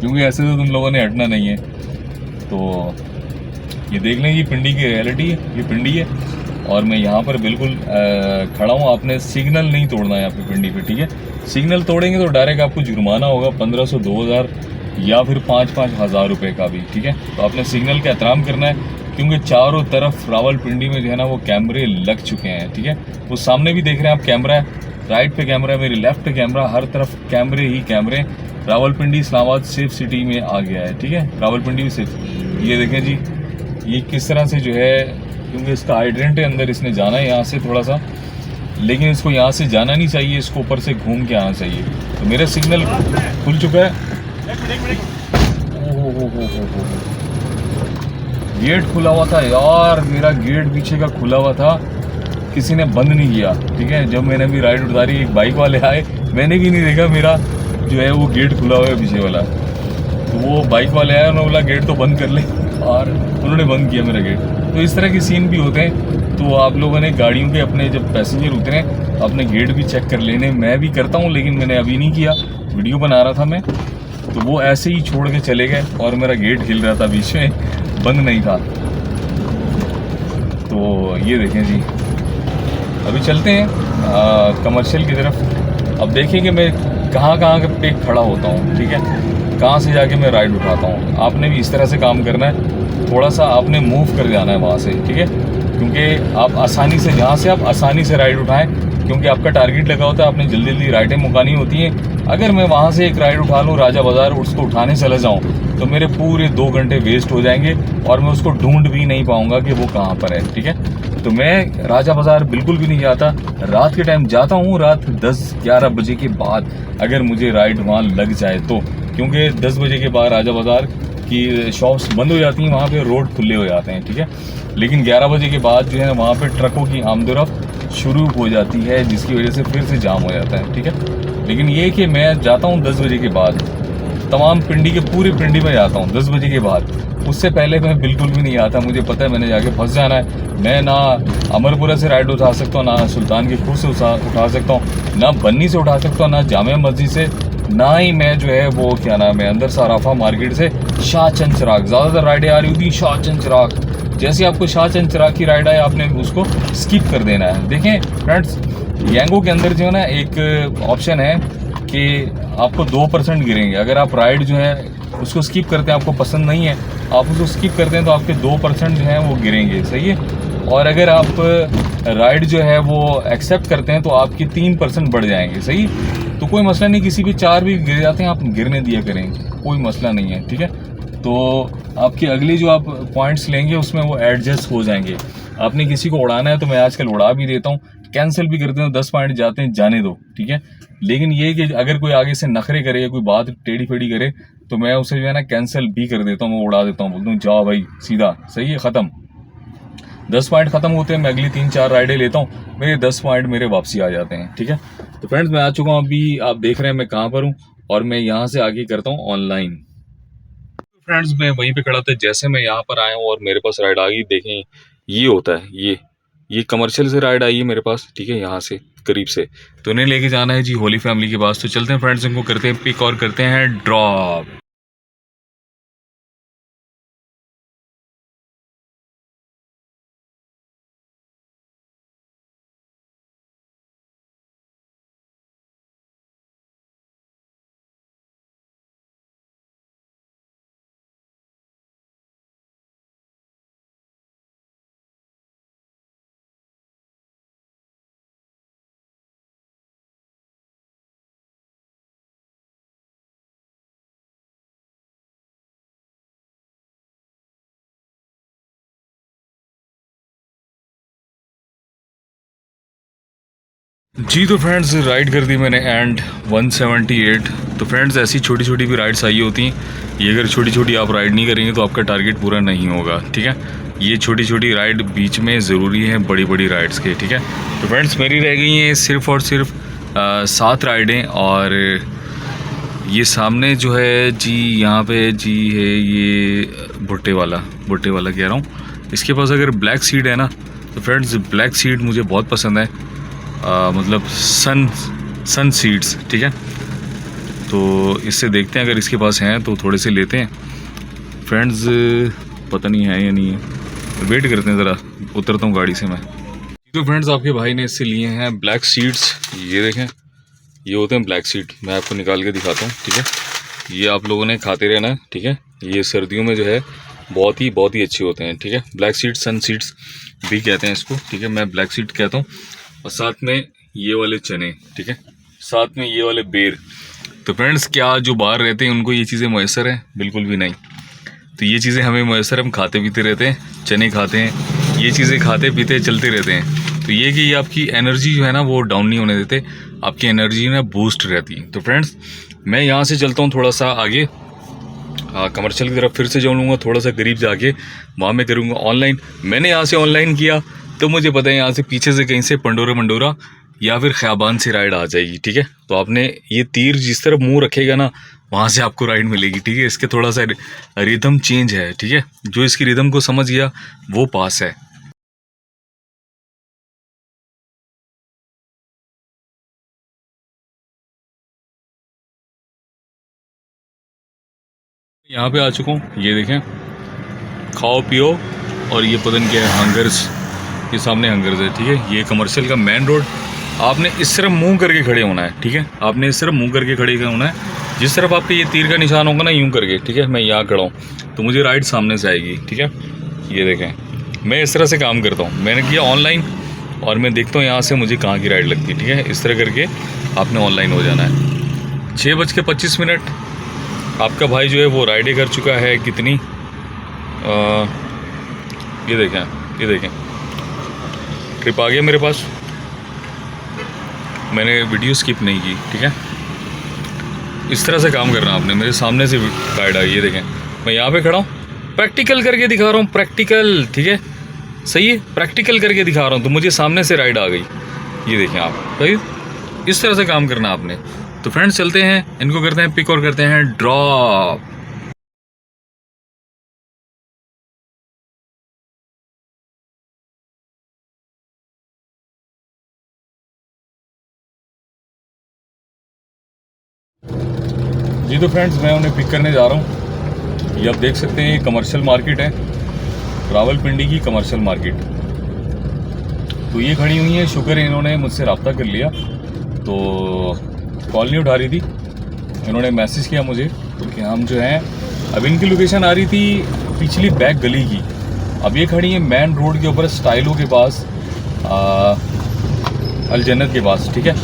क्योंकि ऐसे तो तुम लोगों ने हटना नहीं है। तो ये देख लें, ये पिंडी की रियलिटी है, ये पिंडी है और मैं यहाँ पर बिल्कुल खड़ा हूँ। आपने सिग्नल नहीं तोड़ना है यहाँ पे पिंडी पे, ठीक है। सिग्नल तोड़ेंगे तो डायरेक्ट आपको जुर्माना होगा 1500, 2000 या फिर 5-5 हज़ार रुपये का भी, ठीक है। तो आपने सिग्नल का एहतराम करना है, क्योंकि चारों तरफ रावलपिंडी में जो है ना वो कैमरे लग चुके हैं, ठीक है। वो सामने भी देख रहे हैं आप कैमरा है, राइट पे कैमरा है, मेरे लेफ्ट पे कैमरा, हर तरफ कैमरे ही कैमरे। रावलपिंडी इस्लामाबाद सेफ सिटी में आ गया है, ठीक है। रावलपिंडी भी सेफ। ये देखें जी, ये किस तरह से जो है, क्योंकि इसका हाइड्रेंट है अंदर, इसने जाना है यहाँ से थोड़ा सा, लेकिन इसको यहाँ से जाना नहीं चाहिए, इसको ऊपर से घूम के आना चाहिए। तो मेरा सिग्नल खुल चुका है, गेट खुला हुआ था यार, मेरा गेट पीछे का खुला हुआ था, किसी ने बंद नहीं किया, ठीक है। जब मैंने भी राइड उतारी एक बाइक वाले आए, मैंने भी नहीं देखा मेरा जो है वो गेट खुला हुआ है पीछे वाला। तो वो बाइक वाले आए, उन्होंने बोला गेट तो बंद कर ले, और उन्होंने बंद किया मेरा गेट। तो इस तरह के सीन भी होते हैं। तो आप लोगों ने गाड़ियों के अपने जब पैसेंजर उतरे अपने गेट भी चेक कर लेने। मैं भी करता हूँ, लेकिन मैंने अभी नहीं किया, वीडियो बना रहा था मैं, तो वो ऐसे ही छोड़ के चले गए और मेरा गेट हिल रहा था बीच में, बंद नहीं था। तो ये देखें जी, अभी चलते हैं कमर्शियल की तरफ। अब देखेंगे मैं कहाँ पे खड़ा होता हूँ, ठीक है, कहाँ से जाके मैं राइड उठाता हूँ। आपने भी इस तरह से काम करना है, थोड़ा सा आपने मूव कर जाना है वहाँ से, ठीक है, क्योंकि आप आसानी से, जहाँ से आप आसानी से राइड उठाएं, क्योंकि आपका टारगेट लगा होता है, आपने जल्दी जल्दी राइडें मुकानी होती हैं। अगर मैं वहाँ से एक राइड उठा लूँ राजा बाज़ार, उसको उठाने चला जाऊँ, तो मेरे पूरे 2 घंटे वेस्ट हो जाएंगे और मैं उसको ढूंढ भी नहीं पाऊँगा कि वो कहाँ पर है, ठीक है। तो मैं राजा बाज़ार बिल्कुल भी नहीं जाता, रात के टाइम जाता हूँ, रात 10-11 बजे के बाद, अगर मुझे राइड वहाँ लग जाए तो, क्योंकि 10 बजे के बाद राजा बाज़ार की शॉप्स बंद हो जाती हैं, वहाँ पे रोड खुले हो जाते हैं, ठीक है। लेकिन 11 बजे के बाद जो है वहाँ पे ट्रकों की आमदोरफ्त शुरू हो जाती है, जिसकी वजह से फिर से जाम हो जाता है, ठीक है। लेकिन ये कि मैं जाता हूँ 10 बजे के बाद, तमाम पिंडी के पूरी पिंडी में जाता हूँ 10 बजे के बाद। उससे पहले मैं बिल्कुल भी नहीं आता, मुझे पता है मैंने जाके फंस जाना है। मैं ना अमरपुरा से राइड उठा सकता हूँ, ना सुल्तान के खूह से उठा सकता हूँ, ना बन्नी से उठा सकता हूँ, ना जामिया मस्जिद से, ना ही मैं जो है वो क्या नाम है अंदर साराफा मार्केट से शाहचंद चिराग। ज़्यादातर राइडें आ रही होती शाहचंद चिराग, जैसे आपको शाहचंद चिराग की राइड आए आपने उसको स्किप कर देना है। देखें फ्रेंड्स, यांगो के अंदर जो है ना एक ऑप्शन है कि आपको 2% गिरेंगे। अगर आप राइड जो है उसको स्किप करते हैं, आपको पसंद नहीं है, आप उसको स्किप करते हैं, तो आपके 2% जो हैं वो गिरेंगे, सही है। और अगर आप राइड जो है वो एक्सेप्ट करते हैं तो आपकी 3% बढ़ जाएंगे, सही। तो कोई मसला नहीं, किसी भी 4 भी गिर जाते हैं आप गिरने दिया करें, कोई मसला नहीं है, ठीक है। तो आपके अगली जो आप पॉइंट्स लेंगे उसमें वो एडजस्ट हो जाएंगे। आपने किसी को उड़ाना है तो मैं आजकल उड़ा भी देता हूँ, कैंसिल भी कर देता हूँ, 10 पॉइंट जाते हैं जाने दो, ठीक है। लेकिन ये कि अगर कोई आगे से नखरे करे या कोई बात टेढ़ी फेढ़ी करे तो मैं उसे जो है ना कैंसिल भी कर देता हूँ, मैं उड़ा देता हूँ, बोलता हूँ जाओ भाई सीधा, सही है, ख़त्म। 10 पॉइंट ख़त्म होते हैं, मैं अगली 3-4 राइडें लेता हूँ, मेरे 10 पॉइंट मेरे वापसी आ जाते हैं, ठीक है। तो फ्रेंड्स मैं आ चुका हूँ, अभी आप देख रहे हैं मैं कहाँ पर हूँ, और मैं यहाँ से आगे करता हूँ ऑनलाइन। फ्रेंड्स मैं वहीं पे खड़ा था, जैसे मैं यहाँ पर आया हूँ और मेरे पास राइड आ गई। देखें ये होता है, ये कमर्शियल से राइड आई है मेरे पास, ठीक है, यहाँ से करीब से। तो इन्हें लेके जाना है जी होली फैमिली के पास। तो चलते हैं फ्रेंड्स, इनको करते हैं पिक और करते हैं ड्रॉप। जी तो फ्रेंड्स राइड कर दी मैंने एंड 178। तो फ्रेंड्स ऐसी छोटी छोटी भी राइड्स आई होती हैं, ये अगर छोटी छोटी आप राइड नहीं करेंगे तो आपका टारगेट पूरा नहीं होगा, ठीक है। ये छोटी छोटी राइड बीच में ज़रूरी है बड़ी बड़ी राइड्स के, ठीक है। तो फ्रेंड्स मेरी रह गई हैं सिर्फ और सिर्फ 7 राइडें, और ये सामने जो है जी यहाँ पे जी है ये भुट्टे वाला कह रहा हूँ। इसके पास अगर ब्लैक सीड है ना, तो फ्रेंड्स ब्लैक सीड मुझे बहुत पसंद है, मतलब सन सीड्स, ठीक है। तो इससे देखते हैं अगर इसके पास हैं तो थोड़े से लेते हैं फ्रेंड्स, पता नहीं है या नहीं है, वेट करते हैं ज़रा, उतरता हूँ गाड़ी से मैं। तो फ्रेंड्स आपके भाई ने इससे लिए हैं ब्लैक सीड्स, ये देखें, ये होते हैं ब्लैक सीड, मैं आपको निकाल के दिखाता हूँ, ठीक है। ये आप लोगों ने खाते रहना, ठीक है। ये सर्दियों में जो है बहुत ही अच्छे होते हैं, ठीक है। ब्लैक सीड्स, सन सीड्स भी कहते हैं इसको, ठीक है, मैं ब्लैक सीड कहता हूँ। और साथ में ये वाले चने, ठीक है, साथ में ये वाले बेर। तो फ्रेंड्स क्या जो बाहर रहते हैं उनको ये चीज़ें मैसर हैं? बिल्कुल भी नहीं। तो ये चीज़ें हमें मैसर, हम खाते पीते रहते हैं, चने खाते हैं, ये चीज़ें खाते पीते चलते रहते हैं। तो ये कि ये आपकी एनर्जी जो है ना वो डाउन नहीं होने देते, आपकी एनर्जी ना बूस्ट रहती है। तो फ्रेंड्स मैं यहाँ से चलता हूँ थोड़ा सा आगे, कमर्शियल की तरफ फिर से जाऊँगा, थोड़ा सा करीब जाके वहाँ मैं करूँगा ऑनलाइन। मैंने यहाँ से ऑनलाइन किया तो मुझे पता है यहाँ से पीछे से कहीं से पंडोरा या फिर ख़याबान से राइड आ जाएगी, ठीक है। तो आपने ये तीर जिस तरफ मुंह रखेगा ना वहाँ से आपको राइड मिलेगी, ठीक है। इसके थोड़ा सा रिदम चेंज है, ठीक है। जो इसकी रिदम को समझ गया वो पास है। यहाँ पे आ चुका हूँ, ये देखें, खाओ पियो। और ये पता नहीं क्या है, हंगर्स, ये सामने हंगर्स है, ठीक है। ये कमर्शियल का मेन रोड। आपने इस तरफ मुंह करके खड़े होना है, ठीक है। आपने इस तरफ मुंह करके खड़े होना है। जिस तरफ आपके ये तीर का निशान होगा ना, यूं करके, ठीक है। मैं यहाँ खड़ा हूँ तो मुझे राइड सामने से आएगी, ठीक है। ये देखें, मैं इस तरह से काम करता हूँ, मैंने किया ऑनलाइन, और मैं देखता हूँ यहाँ से मुझे कहाँ की राइड लगती है, ठीक है। इस तरह करके आपने ऑनलाइन हो जाना है। 6:25 आपका भाई जो है वो राइडें कर चुका है। कितनी ये देखें, ये देखें, ट्रिप आ गया मेरे पास। मैंने वीडियो स्किप नहीं की, ठीक है। इस तरह से काम करना आपने। मेरे सामने से राइड आई, ये देखें, मैं यहाँ पे खड़ा हूँ, प्रैक्टिकल करके दिखा रहा हूँ, प्रैक्टिकल, ठीक है। सही है, प्रैक्टिकल करके दिखा रहा हूँ तो मुझे सामने से राइड आ गई। ये देखें आप, सही। इस तरह से काम करना आपने। तो फ्रेंड्स चलते हैं, इनको करते हैं पिक और करते हैं ड्रॉप। जी तो फ्रेंड्स, मैं उन्हें पिक करने जा रहा हूँ। ये आप देख सकते हैं, ये कमर्शियल मार्केट है, रावलपिंडी की कमर्शियल मार्केट। तो ये खड़ी हुई है, शुक्र है इन्होंने मुझसे रब्ता कर लिया। तो कॉल नहीं उठा रही थी, इन्होंने मैसेज किया मुझे कि हम जो हैं, अब इनकी लोकेशन आ रही थी पिछली बैक गली की। अब ये खड़ी है मेन रोड के ऊपर, स्टाइलो के पास, अल जन्नत के पास, ठीक है।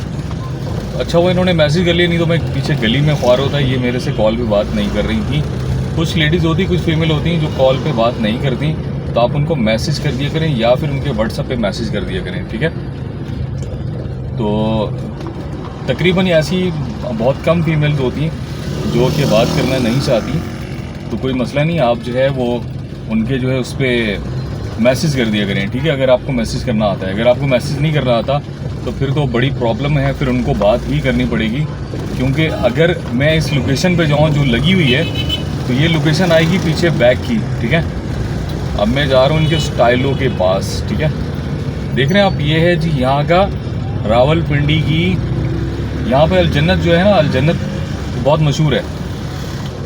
अच्छा वो इन्होंने मैसेज कर लिया, नहीं तो मैं पीछे गली में ख्वार होता। ये मेरे से कॉल पे बात नहीं कर रही थी। कुछ लेडीज़ होती, कुछ फीमेल होती हैं जो कॉल पे बात नहीं करती, तो आप उनको मैसेज कर दिया करें या फिर उनके व्हाट्सएप पे मैसेज कर दिया करें, ठीक है। तो तकरीबन ऐसी बहुत कम फीमेल्स होती हैं जो कि बात करना नहीं चाहती। तो कोई मसला नहीं, आप जो है वो उनके जो है उस पर मैसेज कर दिया करें, ठीक है। अगर आपको मैसेज करना आता है, अगर आपको मैसेज नहीं करना आता तो फिर तो बड़ी प्रॉब्लम है, फिर उनको बात ही करनी पड़ेगी। क्योंकि अगर मैं इस लोकेशन पे जाऊँ जो लगी हुई है, तो ये लोकेशन आएगी पीछे बैक की, ठीक है। अब मैं जा रहा हूँ इनके स्टाइलों के पास, ठीक है। देख रहे हैं आप, ये है जी यहाँ का रावलपिंडी की, यहाँ पे अल जन्नत जो है ना, अल जन्नत बहुत मशहूर है।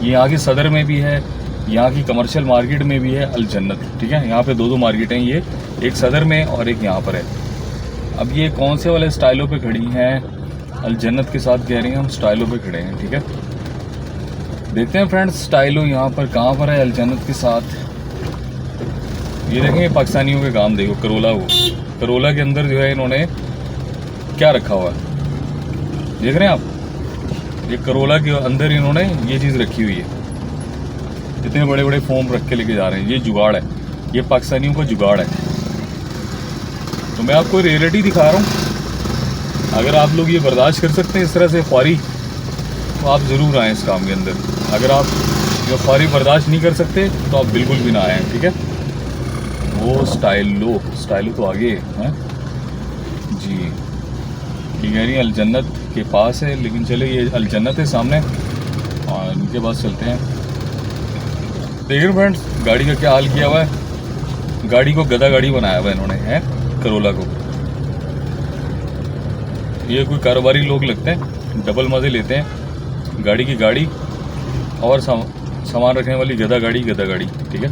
ये यहाँ की सदर में भी है, यहाँ की कमर्शियल मार्केट में भी है अल जन्नत, ठीक है। यहाँ पे दो मार्केट हैं, ये एक सदर में और एक यहाँ पर है। अब ये कौन से वाले स्टाइलों पे खड़ी हैं, अल जन्नत के साथ कह रही हैं, हम स्टाइलों पे खड़े हैं, ठीक है। देखते हैं फ्रेंड्स, स्टाइलो यहाँ पर कहाँ पर है अल जन्नत के साथ। ये देखें, पाकिस्तानियों के काम देखो, करोला को, करोला के अंदर जो है इन्होंने क्या रखा हुआ है, देख रहे हैं आप। ये करोला के अंदर इन्होंने ये चीज़ रखी हुई है, इतने बड़े बड़े फोम रख के लेके जा रहे हैं। ये जुगाड़ है, ये पाकिस्तानियों का जुगाड़ है। तो मैं आपको रियलिटी दिखा रहा हूँ। अगर आप लोग ये बर्दाश्त कर सकते हैं इस तरह से ख्वारी, तो आप ज़रूर आएँ इस काम के अंदर। अगर आप जो ख्वारी बर्दाश्त नहीं कर सकते तो आप बिल्कुल भी ना आएँ, ठीक है। वो स्टाइलो तो आगे है जी। ये कह रही है अल जन्नत के पास है, लेकिन चले ये अल जन्नत है सामने, और इनके पास चलते हैं। देखिए फ्रेंड्स, गाड़ी का क्या हाल किया हुआ है, गाड़ी को गधा गाड़ी बनाया हुआ है इन्होंने, है करोला को। ये कोई कारोबारी लोग लगते हैं, डबल मज़े लेते हैं। गाड़ी की गाड़ी और सामान रखने वाली गधा गाड़ी, ठीक है।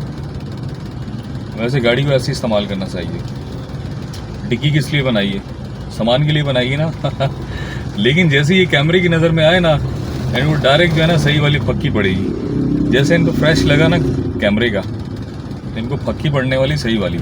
वैसे गाड़ी को ऐसे इस्तेमाल करना चाहिए। डिक्की किस लिए बनाई है, सामान के लिए बनाई है ना। लेकिन जैसे ये कैमरे की नज़र में आए ना, इनको डायरेक्ट जो है ना सही वाली पक्की पड़ेगी। जैसे इनको फ्रेश लगा ना कैमरे का, इनको पक्की पड़ने वाली सही वाली।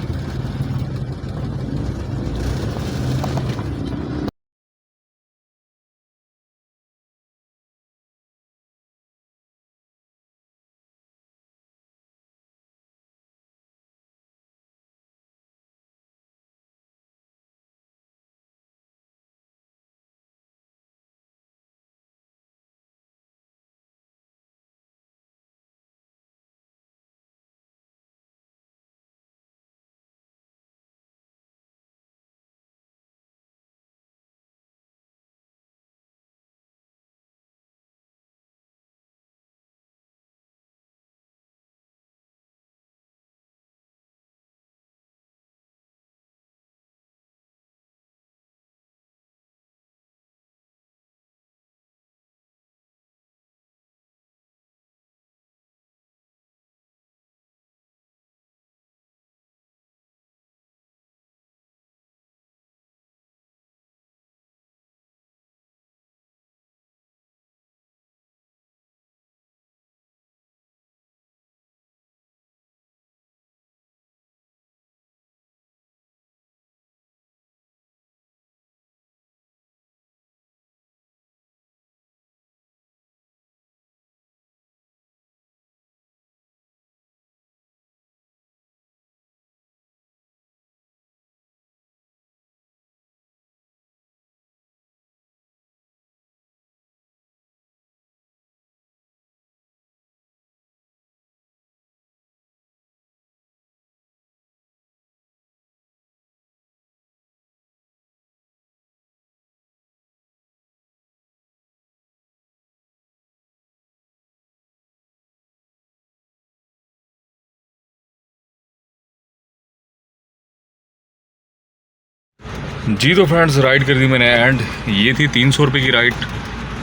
जी तो फ्रेंड्स, राइड कर दी मैंने एंड ये थी 300 रुपये की राइड।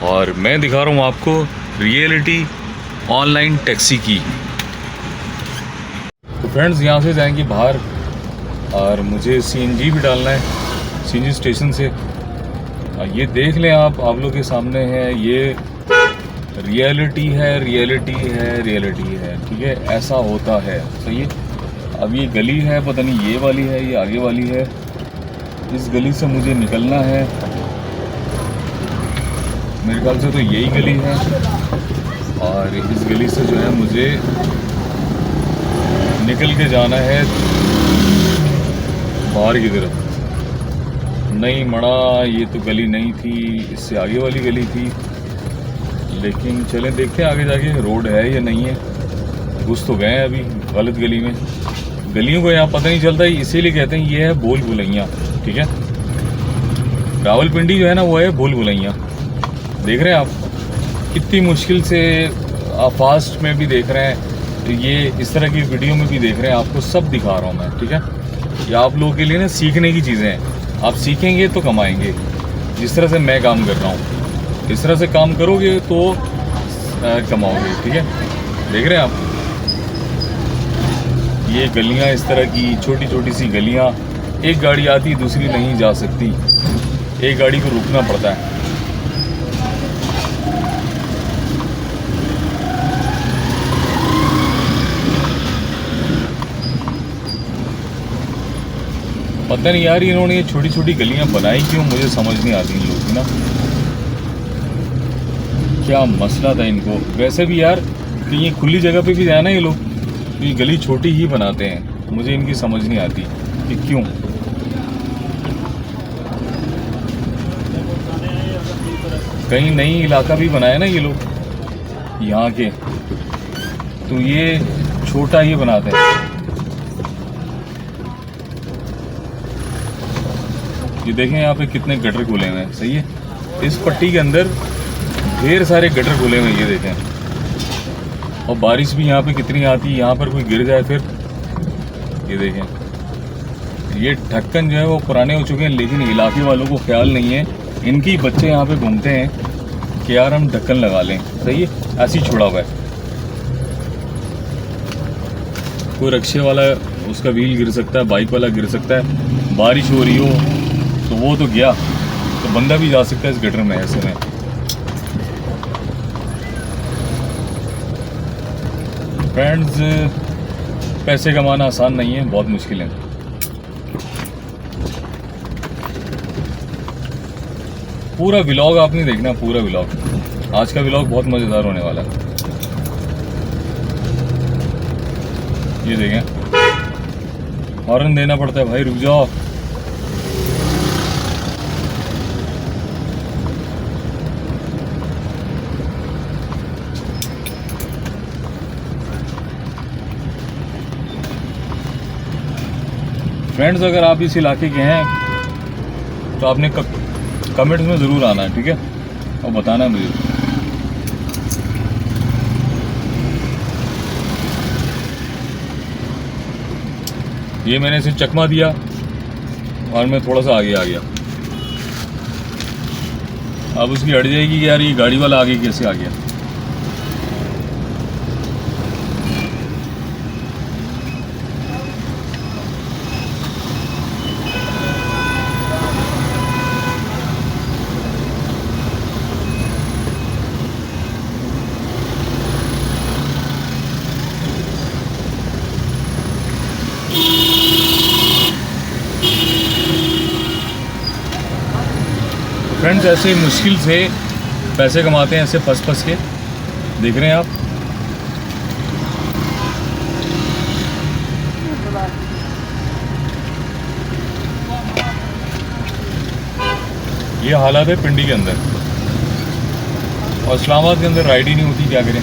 और मैं दिखा रहा हूँ आपको रियलिटी ऑनलाइन टैक्सी की। तो फ्रेंड्स, यहाँ से जाएंगे बाहर और मुझे सीएनजी भी डालना है सीएनजी स्टेशन से। ये देख लें आप लोग के सामने है, ये रियलिटी है, रियलिटी है, रियलिटी है। ठीक है, ऐसा होता है। सही है। अब ये गली है, पता नहीं ये वाली है, ये आगे वाली है। इस गली से मुझे निकलना है, मेरे ख्याल से तो यही गली है। और इस गली से जो है मुझे निकल के जाना है बाहर की तरफ। नहीं मड़ा, ये तो गली नहीं थी, इससे आगे वाली गली थी। लेकिन चलें देखते हैं आगे जाके रोड है या नहीं है। घुस तो गए हैं अभी गलत गली में। गलियों को यहाँ पता नहीं चलता, इसीलिए कहते हैं ये है भूल भुलैया। ठीक है, रावलपिंडी जो है ना वो है भूल भुलैया। देख रहे हैं आप, कितनी मुश्किल से आप फास्ट में भी देख रहे हैं, ये इस तरह की वीडियो में भी देख रहे हैं, आपको सब दिखा रहा हूँ मैं। ठीक है, ये आप लोगों के लिए ना सीखने की चीज़ें हैं। आप सीखेंगे तो कमाएंगे। जिस तरह से मैं काम कर रहा हूँ, इस तरह से काम करोगे तो कमाओगे। ठीक है, देख रहे हैं आप, ये गलियाँ इस तरह की छोटी छोटी सी गलियाँ, एक गाड़ी आती दूसरी नहीं जा सकती, एक गाड़ी को रुकना पड़ता है। पता नहीं यार, इन्होंने ये छोटी छोटी गलियां बनाई क्यों, मुझे समझ नहीं आती इन लोगों की ना, क्या मसला था इनको। वैसे भी यार कहीं खुली जगह पे भी जाए ना ये लोग, तो ये गली छोटी ही बनाते हैं। मुझे इनकी समझ नहीं आती कि क्यों। कहीं नई इलाका भी बनाया ना ये लोग यहाँ के, तो ये छोटा ही बनाते हैं। ये देखें यहाँ पे कितने गटर खुले हुए हैं। सही है, इस पट्टी के अंदर ढेर सारे गटर खुले हुए हैं, ये देखें। और बारिश भी यहाँ पे कितनी आती है, यहाँ पर कोई गिर जाए फिर। ये देखें, ये ढक्कन जो है वो पुराने हो चुके हैं, लेकिन इलाके वालों को ख्याल नहीं है। इनके बच्चे यहाँ पे घूमते हैं कि यार हम ढक्कन लगा लें। सही है, ऐसे ही छोड़ा हुआ है। कोई रिक्शे वाला उसका व्हील गिर सकता है, बाइक वाला गिर सकता है, बारिश हो रही हो तो वो तो गया, तो बंदा भी जा सकता है इस गटर में। ऐसे में फ्रेंड्स, पैसे कमाना आसान नहीं है, बहुत मुश्किल है। पूरा व्लॉग आपने देखना, पूरा व्लॉग। आज का व्लॉग बहुत मज़ेदार होने वाला है। ये देखें, हॉर्न देना पड़ता है, भाई रुक जाओ। फ्रेंड्स, अगर आप इस इलाके के हैं तो आपने कमेंट्स में ज़रूर आना है। ठीक है, और बताना है मुझे। ये मैंने इसे चकमा दिया और मैं थोड़ा सा आगे आ गया। अब उसकी हट जाएगी कि यार ये गाड़ी वाला आगे कैसे आ गया। फ्रेंड्स, ऐसे मुश्किल से पैसे कमाते हैं, ऐसे फंस के। देख रहे हैं आप, ये हालात है पिंडी के अंदर। और इस्लामाबाद के अंदर राइड ही नहीं होती, क्या करें।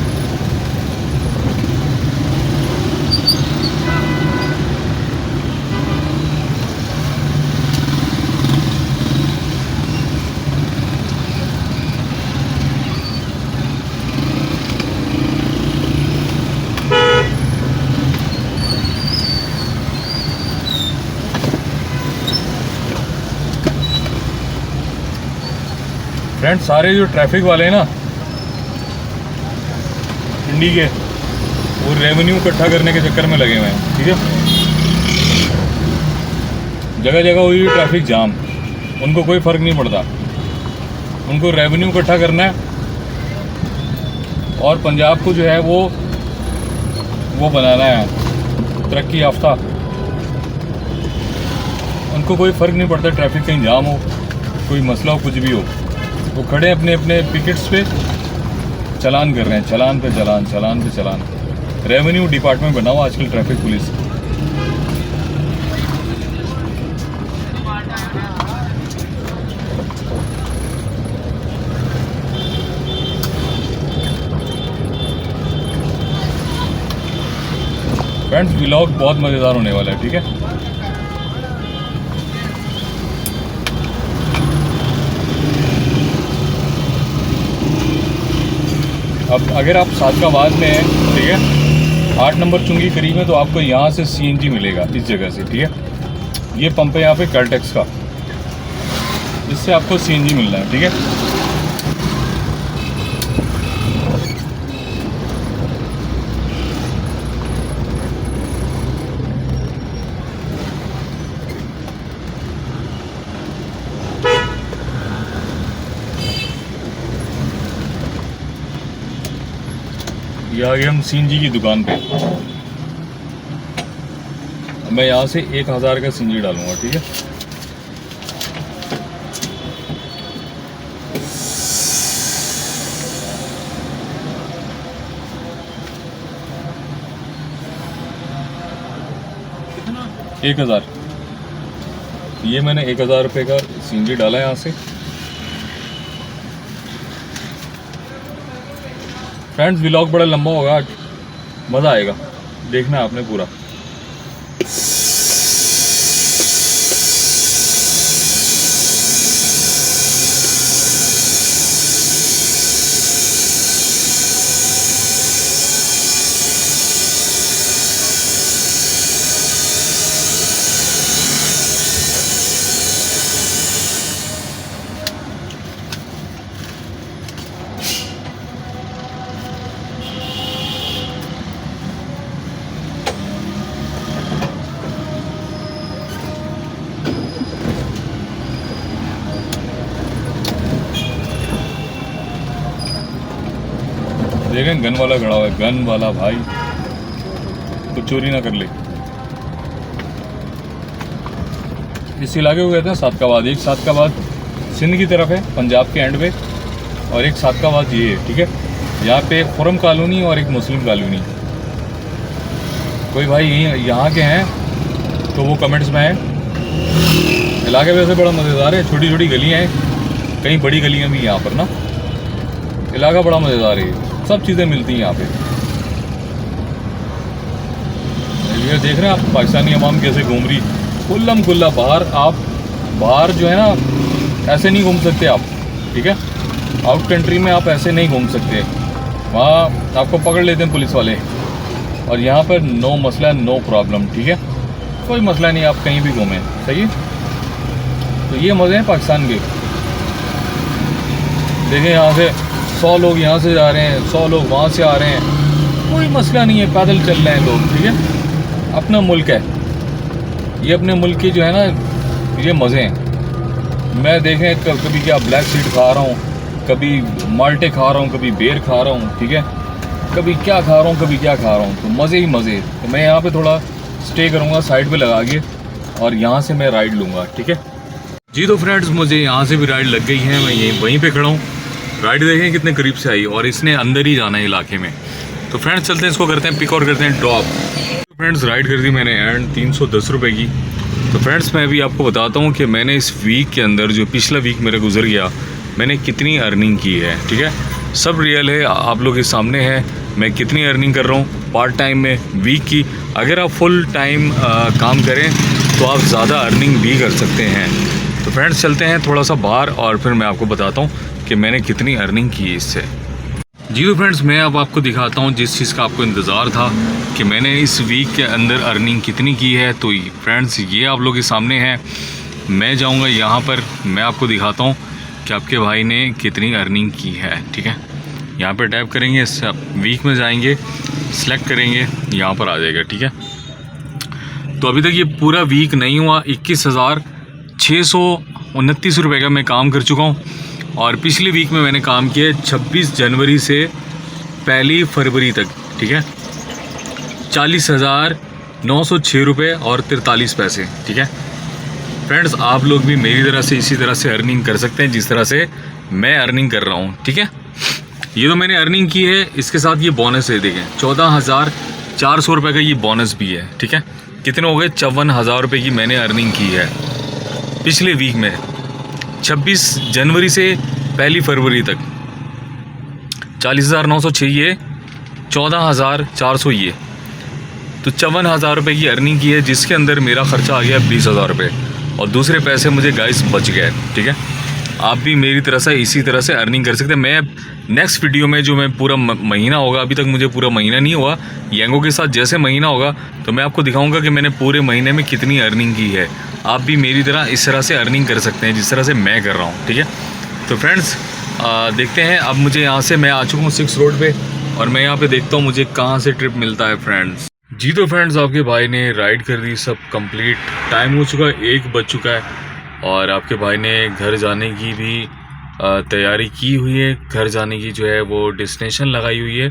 फ्रेंड्स सारे जो ट्रैफिक वाले हैं ना इंडी के, वो रेवेन्यू इकट्ठा करने के चक्कर में लगे हुए हैं, ठीक है। जगह जगह हुई ट्रैफिक जाम, उनको कोई फ़र्क नहीं पड़ता, उनको रेवेन्यू इकट्ठा करना है और पंजाब को जो है वो बनाना है तरक्की याफ्ता। उनको कोई फ़र्क नहीं पड़ता ट्रैफिक कहीं जाम हो, कोई मसला हो, कुछ भी हो। वो खड़े अपने अपने पिकेट्स पे चालान कर रहे हैं, चालान पे चालान, चालान पे चालान। रेवेन्यू डिपार्टमेंट बना हुआ आजकल ट्रैफिक पुलिस। फ्रेंड्स व्लॉग बहुत मज़ेदार होने वाला है, ठीक है। अब अगर आप सादकाबाद में हैं, ठीक है, 8 नंबर चुंगी करीब है, तो आपको यहाँ से सीएनजी मिलेगा इस जगह से, ठीक है। ये पंप है यहाँ पे कैलटेक्स का, इससे आपको सीएनजी मिलना है, ठीक है। ये आ गए हम सीएनजी की दुकान पे। मैं यहाँ से 1000 का सीएनजी डालूंगा, ठीक है। कितना? 1000। ये मैंने 1000 रुपये का सीएनजी डाला है यहाँ से। फ्रेंड्स व्लॉग बड़ा लंबा होगा आज, मज़ा आएगा, देखना है आपने पूरा। देखें गन वाला खड़ा हुआ है, गन वाला भाई, कुछ चोरी ना कर ले। इस इलाके को कहते हैं सादकाबाद। एक सादकाबाद सिंध की तरफ है, पंजाब के एंड पे, और एक सादकाबाद ये है, ठीक है। यहाँ पे फोरम कॉलोनी और एक मुस्लिम कॉलोनी। कोई भाई यहीं यहाँ के हैं तो वो कमेंट्स में है। इलाके वैसे बड़ा मज़ेदार है, छोटी छोटी गलियाँ हैं, कहीं बड़ी गलियाँ भी यहाँ पर ना। इलाका बड़ा मज़ेदार है, सब चीज़ें मिलती हैं यहाँ पे। ये देख रहे हैं आप पाकिस्तानी अवाम कैसे घूम रही खुल्लम खुल्ला बाहर। आप बाहर जो है ना ऐसे नहीं घूम सकते आप, ठीक है। आउट कंट्री में आप ऐसे नहीं घूम सकते, वहाँ आपको पकड़ लेते हैं पुलिस वाले। और यहाँ पर नो मसला, नो प्रॉब्लम, ठीक है, कोई मसला नहीं, आप कहीं भी घूमें, सही है। तो ये मज़े हैं पाकिस्तान के। देखें यहाँ से 100 लोग यहाँ से जा रहे हैं, 100 लोग वहाँ से आ रहे हैं, कोई मसला नहीं है, पैदल चल रहे हैं लोग, ठीक है। अपना मुल्क है ये, अपने मुल्क की जो है ना ये मज़े हैं। मैं देखें कभी क्या ब्लैक सीड खा रहा हूँ, कभी माल्टे खा रहा हूँ, कभी बेर खा रहा हूँ, ठीक है, कभी क्या खा रहा हूँ, कभी क्या खा रहा हूँ, तो मज़े ही मज़े। तो मैं यहाँ पे थोड़ा स्टे करूँगा साइड पे लगा के, और यहाँ से मैं राइड लूँगा, ठीक है जी। तो फ्रेंड्स मुझे यहाँ से भी राइड लग गई है, मैं यहीं वहीं पे खड़ा हूँ। राइड देखें कितने करीब से आई, और इसने अंदर ही जाना है इलाके में। तो फ्रेंड्स चलते हैं, इसको करते हैं पिक और करते हैं ड्रॉप। तो फ्रेंड्स राइड कर दी मैंने एंड 310 रुपये की। तो फ्रेंड्स मैं अभी आपको बताता हूँ कि मैंने इस वीक के अंदर, जो पिछला वीक मेरा गुजर गया, मैंने कितनी अर्निंग की है, ठीक है। सब रियल है, आप लोग के सामने है मैं कितनी अर्निंग कर रहा हूँ पार्ट टाइम में वीक की। अगर आप फुल टाइम काम करें तो आप ज़्यादा अर्निंग भी कर सकते हैं। तो फ्रेंड्स चलते हैं थोड़ा सा बाहर, और फिर मैं आपको बताता हूँ कि मैंने कितनी अर्निंग की इससे। जी तो फ्रेंड्स मैं अब आपको दिखाता हूँ जिस चीज़ का आपको इंतज़ार था कि मैंने इस वीक के अंदर अर्निंग कितनी की है। तो फ्रेंड्स ये आप लोग के सामने है। मैं जाऊँगा यहाँ पर, मैं आपको दिखाता हूँ कि आपके भाई ने कितनी अर्निंग की है। ठीक है, यहाँ पर टैप करेंगे, वीक में जाएंगे, सेलेक्ट करेंगे, यहाँ पर आ जाएगा। ठीक है, तो अभी तक ये पूरा वीक नहीं हुआ, 21,629 रुपये का मैं काम कर चुका हूँ। और पिछले वीक में मैंने काम किया 26 जनवरी से 1 फरवरी तक। ठीक है, 40,906 रुपये और 43 पैसे। ठीक है फ्रेंड्स, आप लोग भी मेरी तरह से इसी तरह से अर्निंग कर सकते हैं जिस तरह से मैं अर्निंग कर रहा हूँ। ठीक है, ये तो मैंने अर्निंग की है, इसके साथ ये बोनस है, देखें 14,400 रुपये का ये बोनस भी है। ठीक है, कितने हो गए, 54,000 रुपये की मैंने अर्निंग की है पिछले वीक में, 26 जनवरी से 1 फरवरी तक। 40,906 ये, 14,400 ये, तो 54,000 रुपये की अर्निंग की है, जिसके अंदर मेरा खर्चा आ गया 20,000 रुपये और दूसरे पैसे मुझे गाइस बच गए। ठीक है, आप भी मेरी तरह से इसी तरह से अर्निंग कर सकते हैं। मैं नेक्स्ट वीडियो में जो मैं पूरा महीना होगा, अभी तक मुझे पूरा महीना नहीं हुआ, येंगो के साथ जैसे महीना होगा तो मैं आपको दिखाऊंगा कि मैंने पूरे महीने में कितनी अर्निंग की है। आप भी मेरी तरह इस तरह से अर्निंग कर सकते हैं जिस तरह से मैं कर रहा हूँ। ठीक है, तो फ्रेंड्स देखते हैं। अब मुझे यहाँ से मैं आ चुका हूँ 6 रोड पे और मैं यहाँ पे देखता हूँ मुझे कहाँ से ट्रिप मिलता है फ्रेंड्स। जी तो फ्रेंड्स, आपके भाई ने राइड कर दी, सब कंप्लीट, टाइम हो चुका है, 1 बज चुका है और आपके भाई ने घर जाने की भी तैयारी की हुई है। घर जाने की जो है वो डेस्टिनेशन लगाई हुई है।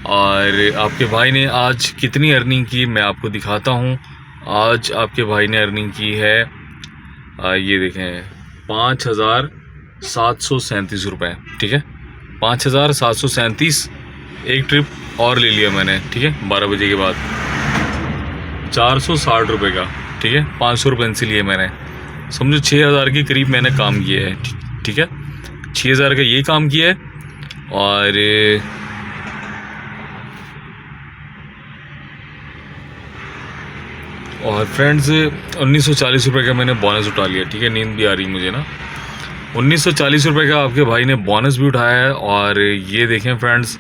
और आपके भाई ने आज कितनी अर्निंग की मैं आपको दिखाता हूँ। आज आपके भाई ने अर्निंग की है ये देखें 5,737 रुपये। ठीक है, 5,737, एक ट्रिप और ले लिया मैंने। ठीक है, 12 बजे के बाद 460 रुपये का। ठीक है, 500 रुपये से लिए मैंने, समझो 6,000 के करीब मैंने काम किया है। ठीक है, 6,000 का ये काम किया है। और फ्रेंड्स 1940 रुपये का मैंने बोनस उठा लिया। ठीक है, नींद भी आ रही मुझे ना। 1940 रुपये का आपके भाई ने बोनस भी उठाया है। और ये देखें फ्रेंड्स,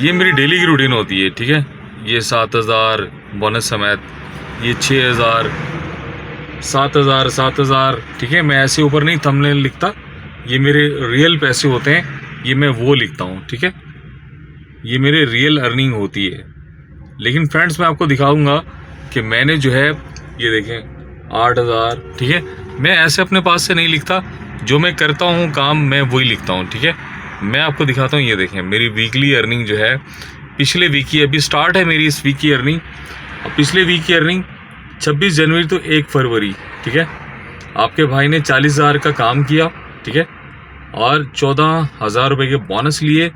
ये मेरी डेली की रूटीन होती है। ठीक है, ये 7,000 बोनस समेत, ये 6,000, 7,000, 7,000। ठीक है, मैं ऐसे ऊपर नहीं थंबनेल लिखता, ये मेरे रियल पैसे होते हैं, ये मैं वो लिखता हूँ। ठीक है, ये मेरे रियल अर्निंग होती है। लेकिन फ्रेंड्स मैं आपको दिखाऊंगा कि मैंने जो है ये देखें 8,000। ठीक है, मैं ऐसे अपने पास से नहीं लिखता, जो मैं करता हूँ काम मैं वही लिखता हूँ। ठीक है, मैं आपको दिखाता हूँ, ये देखें मेरी वीकली अर्निंग जो है पिछले वीक की, अभी स्टार्ट है मेरी इस वीक की अर्निंग। और पिछले वीक की अर्निंग 26 जनवरी तो 1 फरवरी। ठीक है, आपके भाई ने 40,000 का काम किया। ठीक है, और 14,000 रुपये के बोनस लिए,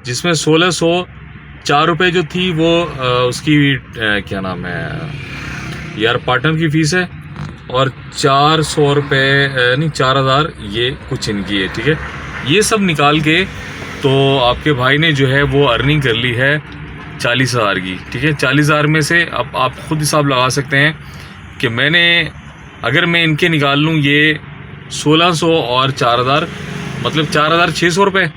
जिसमें 1,604 रुपये जो थी वो उसकी क्या नाम है यार, पार्टनर की फ़ीस है, और 400 रुपये नहीं 4,000 ये कुछ इनकी है। ठीक है, ये सब निकाल के तो आपके भाई ने जो है वो अर्निंग कर ली है 40,000 की। ठीक है, 40,000 में से अब आप खुद हिसाब लगा सकते हैं कि मैंने, अगर मैं इनके निकाल लूँ ये 1,600 और 4,000, मतलब 4,600 रुपये।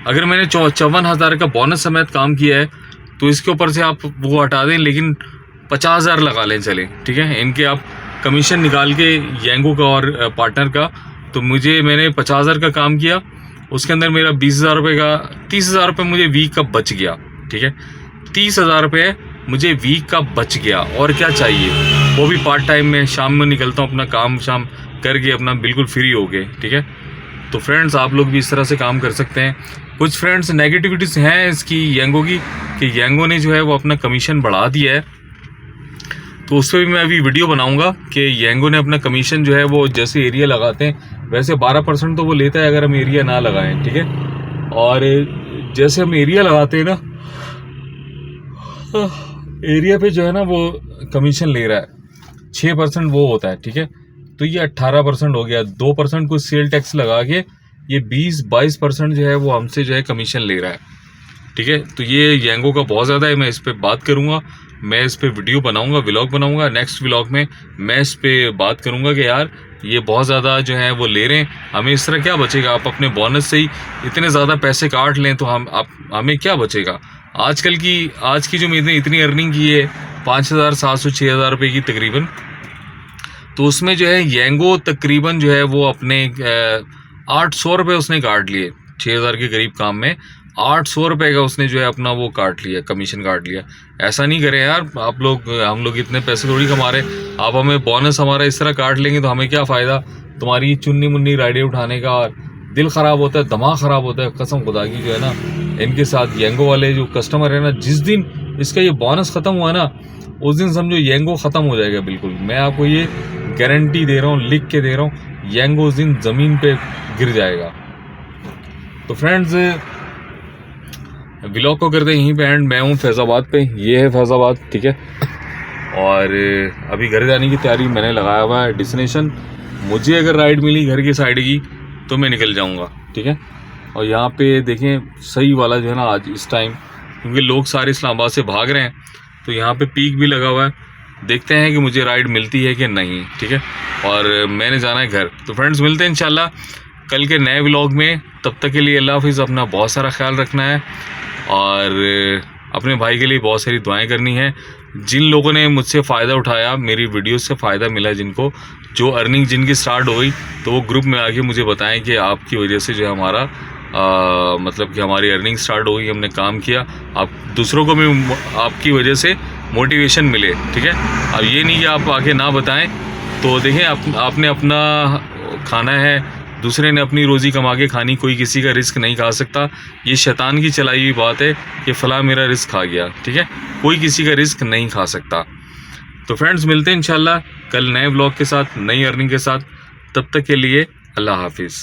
अगर मैंने 54,000 का बोनस समेत काम किया है तो इसके ऊपर से आप वो हटा दें, लेकिन 50,000 लगा लें चले। ठीक है, इनके आप कमीशन निकाल के येंगो का और पार्टनर का, तो मैंने 50,000 का काम किया, उसके अंदर मेरा 20,000 रुपये का, 30,000 रुपये मुझे वीक का बच गया। ठीक है, 30,000 रुपये मुझे वीक का बच गया, और क्या चाहिए, वो भी पार्ट टाइम में शाम में निकलता हूँ, अपना काम शाम करके अपना बिल्कुल फ्री हो गए। ठीक है, तो फ्रेंड्स आप लोग भी इस तरह से काम कर सकते हैं। कुछ फ्रेंड्स नेगेटिविटीज़ हैं इसकी येंगो की, कि येंगो ने जो है वो अपना कमीशन बढ़ा दिया है, तो उस पर भी मैं अभी वीडियो बनाऊंगा कि येंगो ने अपना कमीशन जो है वो जैसे एरिया लगाते हैं वैसे 12% तो वो लेता है अगर हम एरिया ना लगाएं। ठीक है, और जैसे हम एरिया लगाते हैं ना, एरिया पे जो है ना वो कमीशन ले रहा है, 6% वो होता है। ठीक है, तो ये 18% हो गया, 2% कुछ सेल टैक्स लगा के ये 20-22% जो है वो हमसे जो है कमीशन ले रहा है। ठीक है, तो ये येंगो का बहुत ज़्यादा है। मैं इस पर बात करूँगा, मैं इस पर वीडियो बनाऊँगा, व्लॉग बनाऊँगा। नेक्स्ट व्लॉग में मैं इस पर बात करूँगा कि यार ये बहुत ज़्यादा जो है वो ले रहे हैं, हमें इस तरह क्या बचेगा। आप अपने बोनस से ही इतने ज़्यादा पैसे काट लें तो हमें क्या बचेगा। आज की जो मैंने इतनी अर्निंग की है 5,700 6,000 रुपये की तकरीबन, तो उसमें जो है येंगो तकरीबन जो है वो अपने 800 रुपये उसने काट लिए, 6000 के करीब काम में 800 रुपये का उसने जो है अपना वो काट लिया, कमीशन काट लिया। ऐसा नहीं करें यार आप लोग, हम लोग इतने पैसे थोड़ी कमा रहे, आप हमें बोनस हमारा इस तरह काट लेंगे तो हमें क्या फ़ायदा। तुम्हारी चुन्नी मुन्नी राइडें उठाने का दिल ख़राब होता है, दिमाग ख़राब होता है कसम खुदा की। जो है ना इनके साथ येंगो वाले जो कस्टमर है ना, जिस दिन इसका ये बोनस ख़त्म हुआ ना उस दिन समझो येंगो ख़त्म हो जाएगा बिल्कुल। मैं आपको ये गारंटी दे रहा हूँ, लिख के दे रहा हूँ, येंगो उस दिन ज़मीन पे गिर जाएगा। तो फ्रेंड्स व्लॉग को करते यहीं पे एंड। मैं हूँ फैज़ाबाद पे, ये है फैज़ाबाद, ठीक है। और अभी घर जाने की तैयारी मैंने लगाया हुआ है। डेस्टिनेशन मुझे अगर राइड मिली घर की साइड की तो मैं निकल जाऊँगा, ठीक है। और यहाँ पे देखें सही वाला जो है ना आज इस टाइम, क्योंकि लोग सारे इस्लामाबाद से भाग रहे हैं तो यहाँ पे पीक भी लगा हुआ है। देखते हैं कि मुझे राइड मिलती है कि नहीं, ठीक है। और मैंने जाना है घर। तो फ्रेंड्स मिलते हैं इंशाल्लाह कल के नए व्लॉग में। तब तक के लिए अल्लाह हाफिज़। अपना बहुत सारा ख्याल रखना है और अपने भाई के लिए बहुत सारी दुआएं करनी है। जिन लोगों ने मुझसे फ़ायदा उठाया, मेरी वीडियो से फ़ायदा मिला, जिनको जो अर्निंग जिनकी स्टार्ट हो गई, तो वो ग्रुप में आके मुझे बताएं कि आपकी वजह से जो है हमारा मतलब कि हमारी अर्निंग स्टार्ट हो गई, हमने काम किया। आप दूसरों को भी आपकी वजह से मोटिवेशन मिले, ठीक है। अब ये नहीं कि आप आके ना बताएं। तो देखें आपने अपना खाना है, दूसरे ने अपनी रोज़ी कमा के खानी, कोई किसी का रिस्क नहीं खा सकता। ये शैतान की चलाई हुई बात है कि फ़लाँ मेरा रिस्क खा गया, ठीक है। कोई किसी का रिस्क नहीं खा सकता। तो फ्रेंड्स मिलते हैं इंशाल्लाह कल नए व्लॉग के साथ, नई अर्निंग के साथ। तब तक के लिए अल्लाह हाफिज़।